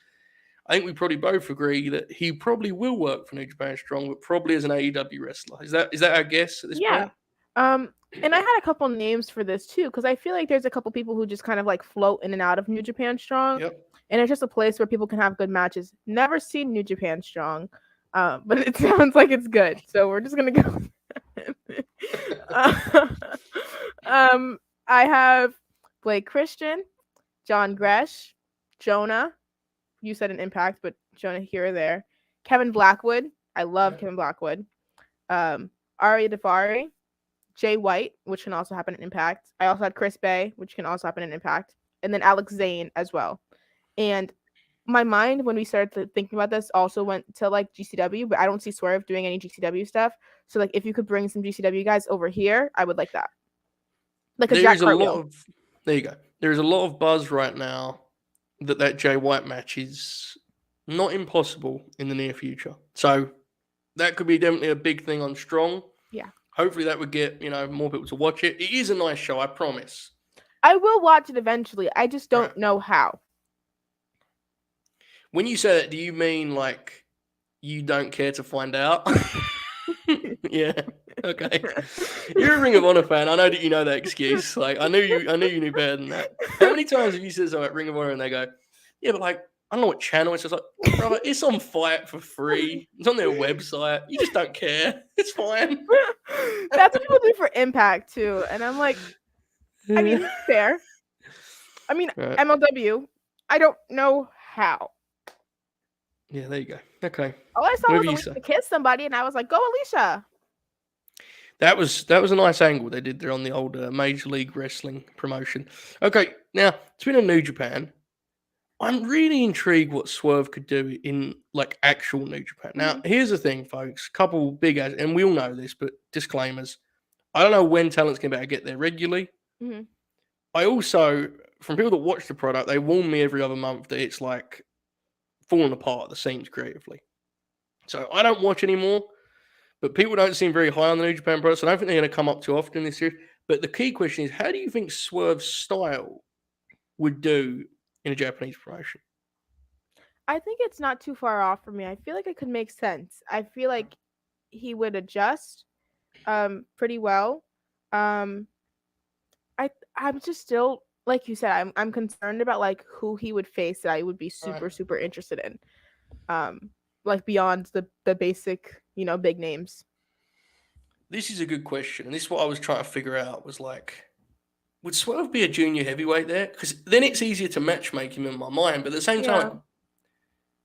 I think we probably both agree that he probably will work for New Japan Strong, but probably as an AEW wrestler. Is that our guess at this point? And I had a couple names for this too, because I feel like there's a couple people who just kind of like float in and out of New Japan Strong. Yep. And it's just a place where people can have good matches. Never seen New Japan Strong, but it sounds like it's good. So we're just going to go. I have Blake Christian, John Gresh, Jonah. You said an Impact, but Jonah here or there. Kevin Blackwood. I love Kevin Blackwood. Ari Daivari. Jay White, which can also happen in Impact. I also had Chris Bay, which can also happen in Impact. And then Alex Zane as well. And my mind, when we started thinking about this, also went to like GCW, but I don't see Swerve doing any GCW stuff. So like if you could bring some GCW guys over here, I would like that. Like a Jack Cartwheel. There you go. There's a lot of buzz right now that Jay White match is not impossible in the near future. So that could be definitely a big thing on Strong. Yeah. Hopefully that would get, more people to watch it. It is a nice show, I promise. I will watch it eventually. I just don't Right. know how. When you say that, do you mean like you don't care to find out? Yeah. Okay. You're a Ring of Honor fan. I know that you know that excuse. Like I knew you knew better than that. How many times have you said something about Ring of Honor and they go, yeah, but like I don't know what channel it's just like, brother, it's on Fight for free. It's on their website. You just don't care. It's fine. That's what people do for Impact too. And I'm like, I mean, fair. I mean, Right. MLW, I don't know how. Yeah, there you go. Okay. All I saw Whatever was you Alicia kiss somebody, and I was like, "Go, Alicia!" That was a nice angle they did there on the old Major League Wrestling promotion. Okay, now it's been a New Japan. I'm really intrigued what Swerve could do in like actual New Japan. Now, here's the thing, folks. Couple big ads, and we all know this, but disclaimers. I don't know when talent's going to be able to get there regularly. Mhm. I also, from people that watch the product, they warn me every other month that it's like falling apart at the seams creatively. So I don't watch anymore. But people don't seem very high on the New Japan product, so I don't think they're going to come up too often in this series. But the key question is, how do you think Swerve's style would do in a Japanese promotion? I think it's not too far off for me. I feel like it could make sense. I feel like he would adjust pretty well. I'm just still, like you said, I'm concerned about like who he would face that I would be super interested in. Like beyond the basic, big names. This is a good question, and this is what I was trying to figure out was like, would Swerve be a junior heavyweight there? Because then it's easier to matchmake him in my mind, but at the same time,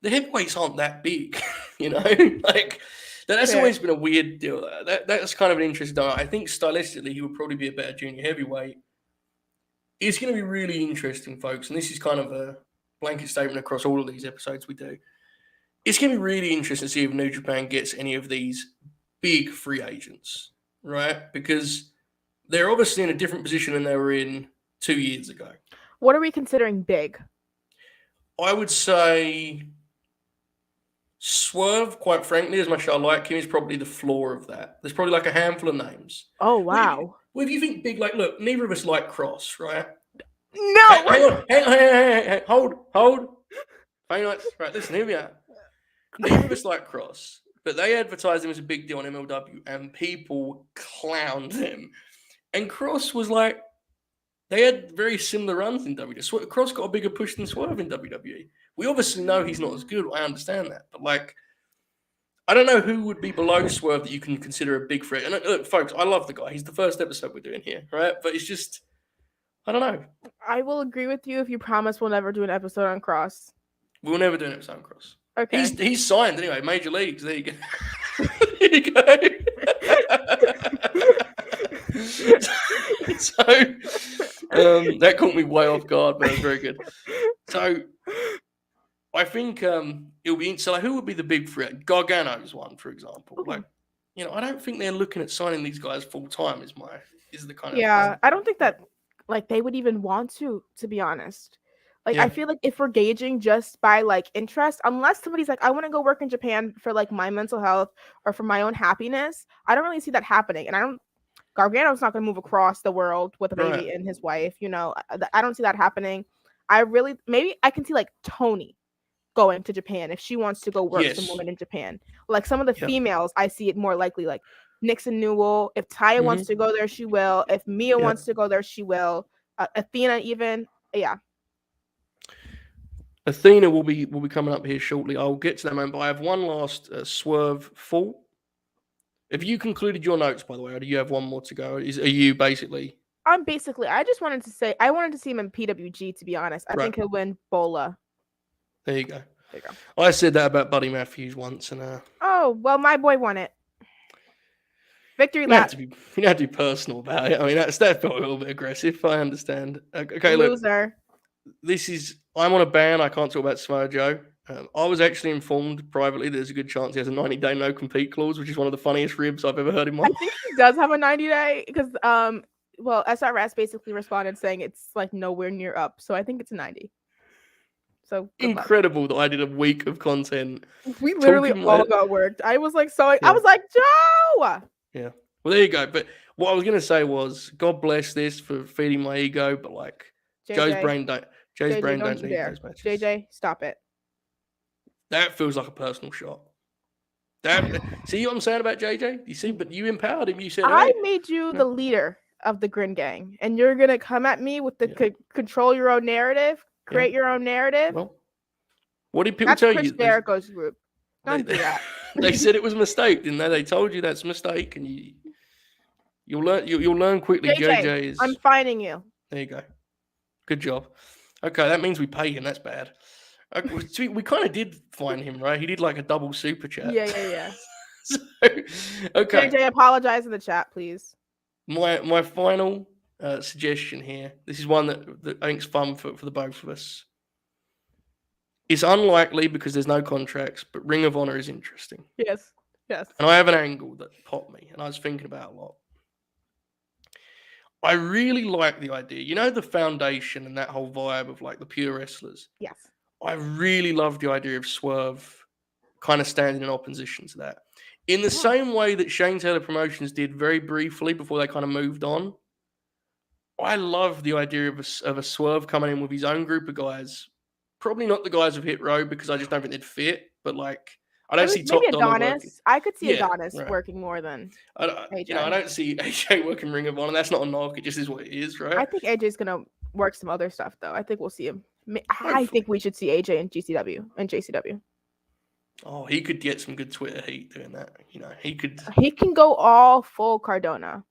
the heavyweights aren't that big, like that's Fair. always been a weird deal. That's kind of an interesting. I think stylistically he would probably be a better junior heavyweight. It's going to be really interesting, folks, and this is kind of a blanket statement across all of these episodes we do. It's going to be really interesting to see if New Japan gets any of these big free agents, right? Because they're obviously in a different position than they were in 2 years ago. What are we considering big? I would say Swerve, quite frankly, as much as I like him, is probably the floor of that. There's probably like a handful of names. Oh, wow. Well, if you think big, like, look, neither of us like Cross, right? No! Hang on, hold. Right, listen, here we are. Neither of us like Cross, but they advertised him as a big deal on MLW, and people clowned him. And Cross was like, they had very similar runs in WWE. Cross got a bigger push than Swerve in WWE. We obviously know he's not as good. I understand that. But, like, I don't know who would be below Swerve that you can consider a big threat. And look, folks, I love the guy. He's the first episode we're doing here, right? But it's just, I don't know. I will agree with you if you promise we'll never do an episode on Cross. We'll never do an episode on Cross. Okay. He's signed anyway, Major Leagues. There you go. There you go. So that caught me way off guard, but it was very good. So I think it'll be so. Like, who would be the big threat? Gargano's one, for example. Like, I don't think they're looking at signing these guys full time. Is the kind of I don't think that like they would even want to be honest. Like, I feel like if we're gauging just by like interest, unless somebody's like, I want to go work in Japan for like my mental health or for my own happiness, I don't really see that happening. And Gargano's not going to move across the world with a baby and his wife. I don't see that happening. Maybe I can see like Tony going to Japan if she wants to go work some woman in Japan. Like some of the females, I see it more likely like Nixon Newell. If Taya wants to go there, she will. If Mia wants to go there, she will. Athena even. Yeah. Athena will be coming up here shortly. I'll get to that moment, but I have one last Swerve fault. Have you concluded your notes, by the way, or do you have one more to go? Are you basically? I just wanted to say I wanted to see him in PWG, to be honest. I think he'll win Bola. There you go. I said that about Buddy Matthews once, and oh well, my boy won it. Victory lap. You don't have to be personal about it. I mean, that felt a little bit aggressive. I understand. Okay, loser. Look, I'm on a ban. I can't talk about Samoa Joe. I was actually informed privately that there's a good chance he has a 90-day no-compete clause, which is one of the funniest ribs I've ever heard in my life. I think he does have a 90-day because, SRS basically responded saying it's like nowhere near up. So I think it's a 90. So good luck. Incredible that I did a week of content. We literally talking all like- got worked. I was like, I Yeah. was like, Joe. Yeah. Well, there you go. But what I was gonna say was, God bless this for feeding my ego, but like Joe's brain don't you need dare. those matches. JJ, stop it. That feels like a personal shot. That see what I'm saying about JJ? You see, but you empowered him. You said, I hey, made you the leader of the Grin gang, and you're gonna come at me with the control your own narrative, create your own narrative. well, what did people That's tell Chris you? Jericho's group. Don't do that. They said it was a mistake, didn't they? They told you that's a mistake, and you'll learn quickly. JJ is. I'm finding you. There you go. Good job. Okay, that means we pay him. That's bad. Okay, we kind of did find him, right? He did like a double super chat. Yeah. So, okay. JJ, apologize in the chat, please. My final suggestion here. This is one that I think is fun for the both of us. It's unlikely because there's no contracts, but Ring of Honor is interesting. Yes. And I have an angle that popped me, and I was thinking about a lot. I really like the idea. You know, the foundation and that whole vibe of like the pure wrestlers. Yes. I really love the idea of Swerve kind of standing in opposition to that. In the same way that Shane Taylor Promotions did very briefly before they kind of moved on. I love the idea of a Swerve coming in with his own group of guys. Probably not the guys of Hit Row because I just don't think they'd fit. But like, I don't see Top maybe Dollar working. Adonis. I could see Yeah, Adonis right. working more than AJ. I don't see AJ working Ring of Honor. That's not a knock. It just is what it is, right? I think AJ's gonna work some other stuff though. I think we'll see him. I think we should see AJ in GCW and JCW. Oh, he could get some good Twitter heat doing that. You know, he could. He can go all full Cardona.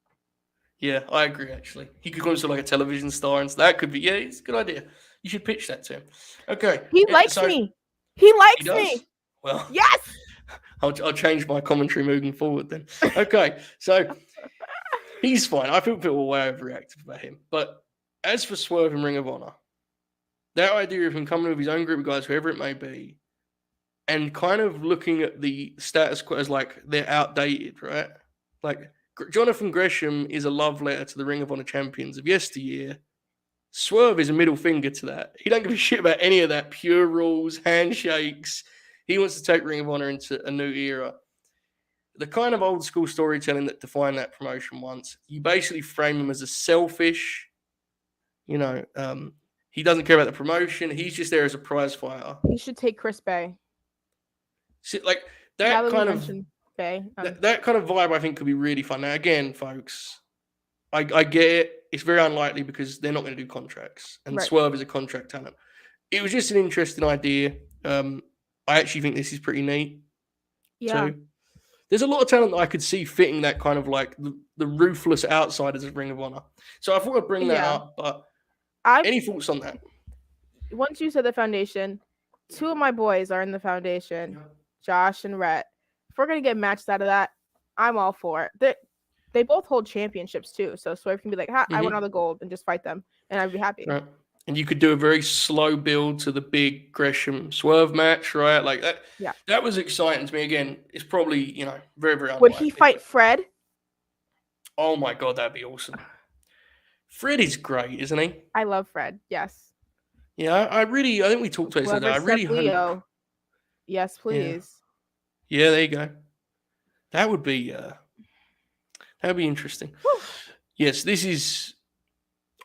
Yeah, I agree. Actually, he could go into like a television star, and so that could be. Yeah, it's a good idea. You should pitch that to him. Okay. He likes me. He likes me. Well, yes. I'll change my commentary moving forward then. Okay, so he's fine. I feel way overreactive about him. But as for Swerve and Ring of Honor, that idea of him coming with his own group of guys, whoever it may be, and kind of looking at the status quo as like they're outdated, right? Like Jonathan Gresham is a love letter to the Ring of Honor champions of yesteryear. Swerve is a middle finger to that. He don't give a shit about any of that pure rules, handshakes. He wants to take Ring of Honor into a new era. The kind of old school storytelling that defined that promotion once, you basically frame him as a selfish, he doesn't care about the promotion. He's just there as a prize fighter. He should take Chris Bay. See, like that kind of Bay. that kind of vibe, I think, could be really fun. Now, again, folks, I get it. It's very unlikely because they're not going to do contracts, and Swerve is a contract talent. It was just an interesting idea. I actually think this is pretty neat. Yeah. Too. There's a lot of talent that I could see fitting that kind of like the ruthless outsiders of Ring of Honor. So I thought I'd bring that up. But any thoughts on that? Once you said the foundation, two of my boys are in the foundation, Josh and Rhett. If we're gonna get matches out of that, I'm all for it. They both hold championships too, so Swerve can be like, I want all the gold and just fight them, and I'd be happy. Right. And you could do a very slow build to the big Gresham Swerve match, right? Like that. Yeah. That was exciting to me. Again, it's probably, very, very unlikely. Would he fight Fred? Oh my God, that'd be awesome. Fred is great, isn't he? I love Fred. Yes. Yeah, I think we talked about it. I really hope. Yes, please. Yeah, there you go. That would be interesting. Whew. Yes, this is.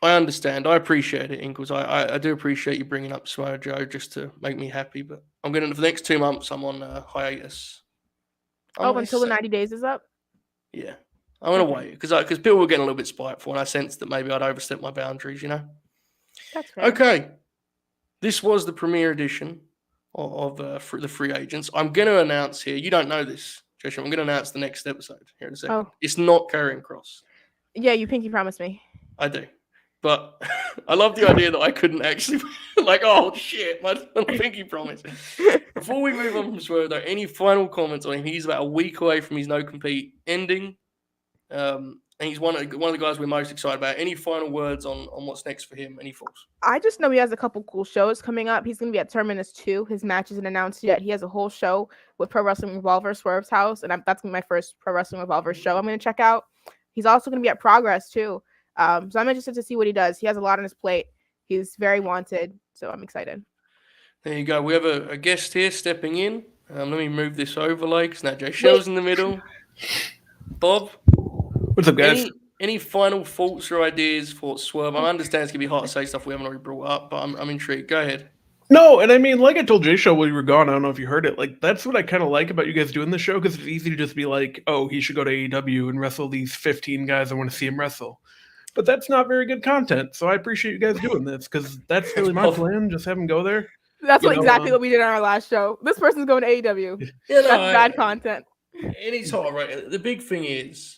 I understand. I appreciate it, Inkles. I do appreciate you bringing up Samoa Joe just to make me happy. But I'm going to, for the next 2 months, I'm on hiatus. Until the 90 days is up? Yeah. I'm going to wait because people were getting a little bit spiteful and I sensed that maybe I'd overstep my boundaries, That's fair. Okay. This was the premiere edition of the free agents. I'm going to announce here. You don't know this, Josh. I'm going to announce the next episode here in a second. Oh. It's not Karrion Kross. Yeah, you pinky promised me. I do. But I love the idea that I couldn't actually, oh shit, my pinky promise. Before we move on from Swerve, though, any final comments on him? He's about a week away from his no compete ending. And he's one of the guys we're most excited about. Any final words on what's next for him? Any thoughts? I just know he has a couple cool shows coming up. He's going to be at Terminus 2. His match isn't announced yet. He has a whole show with Pro Wrestling Revolver, Swerve's house, and that's going to be my first Pro Wrestling Revolver show I'm going to check out. He's also going to be at Progress, too. So I'm interested to see what he does. He has a lot on his plate. He's very wanted, so I'm excited. There you go. We have a guest here stepping in. Let me move this overlay because now Jaychele's in the middle. Bob, What's up, guys? any final thoughts or ideas for Swerve? I understand it's gonna be hard to say stuff we haven't already brought up, but I'm intrigued. Go ahead. No, and I mean, like I told Jay Show while you were gone, I don't know if you heard it. Like, that's what I kind of like about you guys doing this show, because it's easy to just be like, oh, he should go to AEW and wrestle these 15 guys I want to see him wrestle. But that's not very good content, so I appreciate you guys doing this, because that's really my plan. Just have him go there. That's exactly what we did on our last show. This person's going to AEW. Yeah, that's bad content. It's hard, right? The big thing is,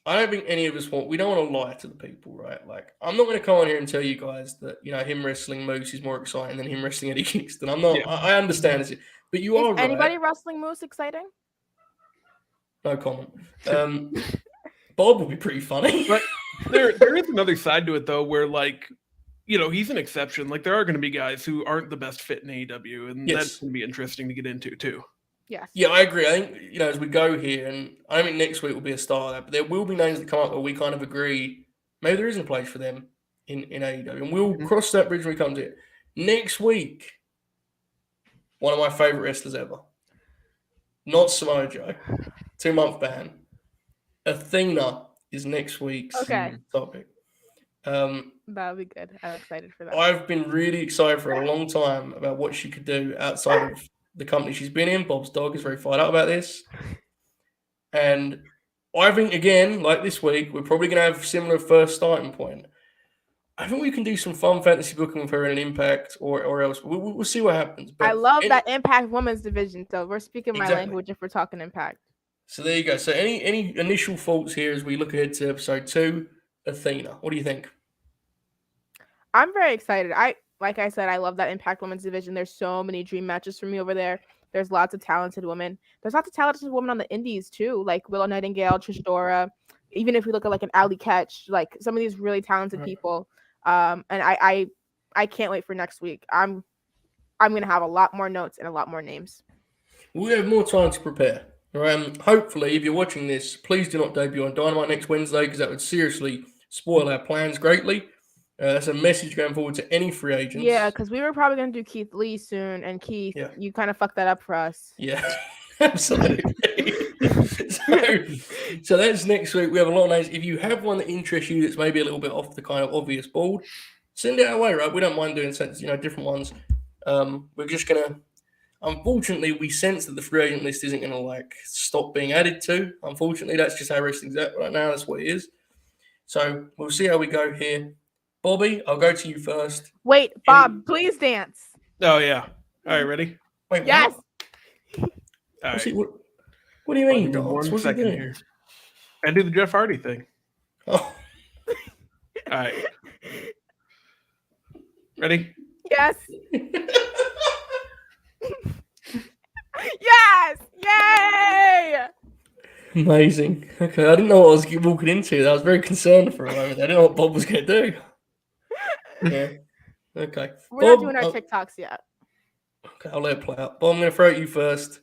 I don't think any of us we don't want to lie to the people, right? Like, I'm not going to come on here and tell you guys that, him wrestling Moose is more exciting than him wrestling Eddie Kingston. I'm not, I understand it, but you are right. Anybody wrestling Moose exciting? No comment. Bob would be pretty funny. But there is another side to it, though, where, like, he's an exception. Like, there are going to be guys who aren't the best fit in AEW, and that's going to be interesting to get into, too. Yes. Yeah, I agree. I think, as we go here, and I don't think next week will be a start of that, but there will be names that come up where we kind of agree maybe there isn't a place for them in AEW, and we'll cross that bridge when we come to it. Next week, one of my favorite wrestlers ever, not Samoa Joe, 2-month ban. Athena is next week's topic. That'll be good. I'm excited for that. I've been really excited for a long time about what she could do outside of the company she's been in. Bob's dog is very fired up about this. And I think, again, like this week, we're probably going to have similar first starting point. I think we can do some fun fantasy booking with her in an Impact or else. We'll see what happens. But I love that Impact women's division, so we're speaking my language if we're talking Impact. So there you go. So any initial thoughts here as we look ahead to episode 2, Athena? What do you think? I'm very excited. Like I said, I love that Impact Women's division. There's so many dream matches for me over there. There's lots of talented women. There's lots of talented women on the indies too, like Willow Nightingale, Trish Dora. Even if we look at like an Allie Ketch, like some of these really talented people. And I can't wait for next week. I'm gonna have a lot more notes and a lot more names. We have more time to prepare. Hopefully, if you're watching this, please do not debut on Dynamite next Wednesday, because that would seriously spoil our plans greatly. That's a message going forward to any free agents. Yeah, because we were probably going to do Keith Lee soon, and Keith, you kind of fucked that up for us. Yeah, absolutely. so that's next week. We have a lot of names. If you have one that interests you that's maybe a little bit off the kind of obvious board, send it our way, right? We don't mind doing different ones. We're just going to, unfortunately, we sense that the free agent list isn't going to stop being added to. Unfortunately, that's just how wrestling's at right now. That's what it is. So we'll see how we go here. Bobby, I'll go to you first. Wait, Bob, please dance. Oh, yeah. All right, ready? Wait, yes. All right. What do you mean, One second here. I do the Jeff Hardy thing. Oh. All right. Ready? Yes. Yes! Yay! Amazing. Okay, I didn't know what I was walking into. I was very concerned for a moment. I didn't know what Bob was going to do. Yeah. Okay. We're not doing our TikToks yet. Okay, I'll let it play out. Bob, I'm going to throw it at you first.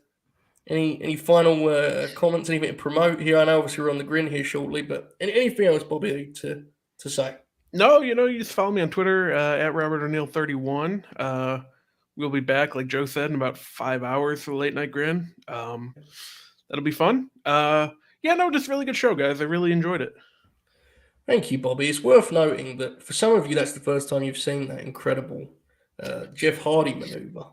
Any final comments, anything to promote here? I know obviously we're on the Grin here shortly, but anything else, Bobby, to say? No, you just follow me on Twitter at Robert O'Neill 31. We'll be back, like Joe said, in about 5 hours for the Late Night Grin. That'll be fun. Just really good show, guys. I really enjoyed it. Thank you, Bobby. It's worth noting that for some of you, that's the first time you've seen that incredible Jeff Hardy maneuver.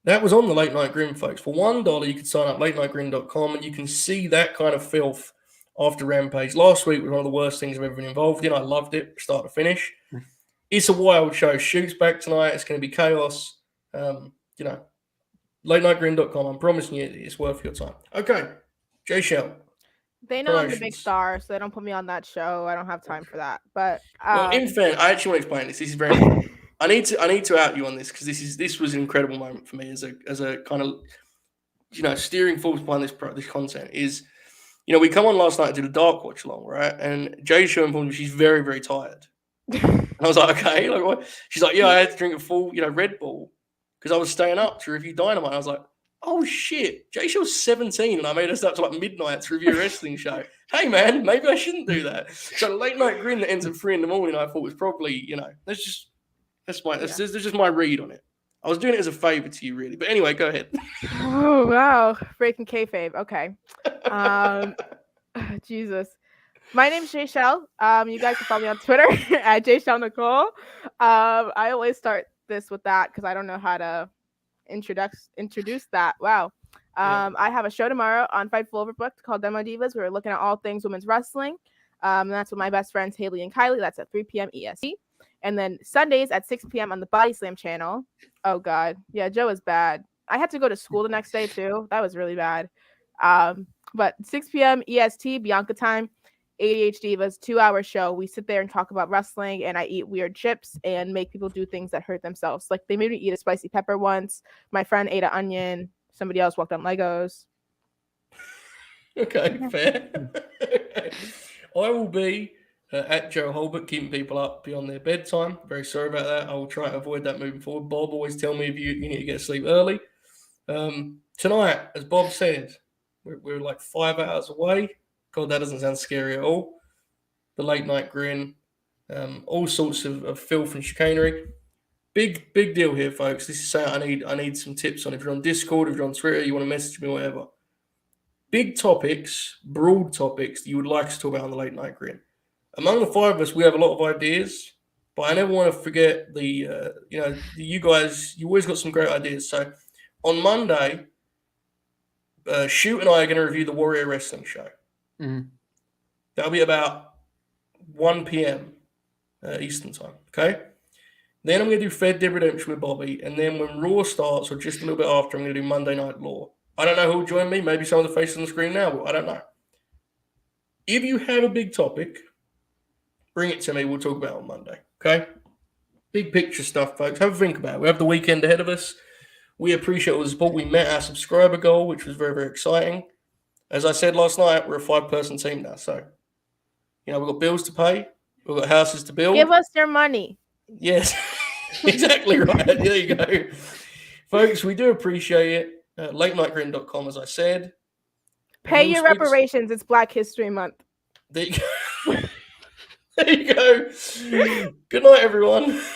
That was on the Late Night Grin, folks. For $1, you can sign up latenightgrin.com and you can see that kind of filth after Rampage. Last week was one of the worst things I've ever been involved in. I loved it, start to finish. It's a wild show. Shoots back tonight. It's going to be chaos. latenightgrin.com. I'm promising you it's worth your time. Okay. Jaychele. They know I'm the big star, so they don't put me on that show. I don't have time for that. But in fairness, I actually want to explain this. This is very important. I need to out you on this because this was an incredible moment for me as a kind of steering force behind this content is we come on last night and did a dark watch along, right? And Jaychele informed me she's very, very tired. And I was like, okay, like what? She's like, yeah, I had to drink a full Red Bull because I was staying up to review Dynamite. And I was like, oh shit, Jaychele's 17 and I made her start to midnight to review a wrestling show. Hey man, maybe I shouldn't do that. So the Late Night Grin that ends at 3 a.m, I thought was probably, that's just my read on it. I was doing it as a favor to you, really. But anyway, go ahead. Oh wow, breaking kayfabe. Okay. Jesus. My name's Jaychele. You guys can follow me on Twitter at Jaychele Nicole. I always start this with that because I don't know how to introduce that. Wow. I have a show tomorrow on Fightful Overbooked called Demo Divas. We're looking at all things women's wrestling. And that's with my best friends Haley and Kylie. That's at 3 p.m. EST. And then Sundays at 6 p.m. on the Body Slam channel. Oh God, yeah, Joe is bad. I had to go to school the next day too. That was really bad. But 6 p.m. EST, Bianca time. ADHD was 2-hour show. We sit there and talk about wrestling, and I eat weird chips and make people do things that hurt themselves. Like they made me eat a spicy pepper once. My friend ate an onion. Somebody else walked on Legos. Okay, fair. I will be at Joe Holbert, keeping people up beyond their bedtime. Very sorry about that. I will try to avoid that moving forward. Bob always tell me if you need to get to sleep early. Tonight, as Bob said, we're like 5 hours away. God, that doesn't sound scary at all. The late night grin, all sorts of filth and chicanery. Big deal here, folks. This is saying I need some tips on if you're on Discord, if you're on Twitter, you want to message me, whatever. Big topics, broad topics that you would like us to talk about on the late night grin. Among the 5 of us, we have a lot of ideas, but I never want to forget you guys. You always got some great ideas. So on Monday, Shoot and I are going to review the Warrior Wrestling Show. Mm-hmm. That'll be about 1 p.m. Eastern time. Okay. Then I'm going to do Fed Dead Redemption with Bobby, and then when Raw starts, or just a little bit after, I'm going to do Monday Night Law. I don't know who will join me. Maybe some of the faces on the screen now, but I don't know. If you have a big topic, bring it to me. We'll talk about it on Monday. Okay? Big picture stuff, folks. Have a think about it. We have the weekend ahead of us. We appreciate all the support. We met our subscriber goal, which was very, very exciting. As I said last night, we're a 5-person team now. So, we've got bills to pay. We've got houses to build. Give us your money. Yes, exactly right. There you go. Folks, we do appreciate it. LateNightGrin.com, as I said. Pay your reparations. It's Black History Month. There you go. There you go. Good night, everyone.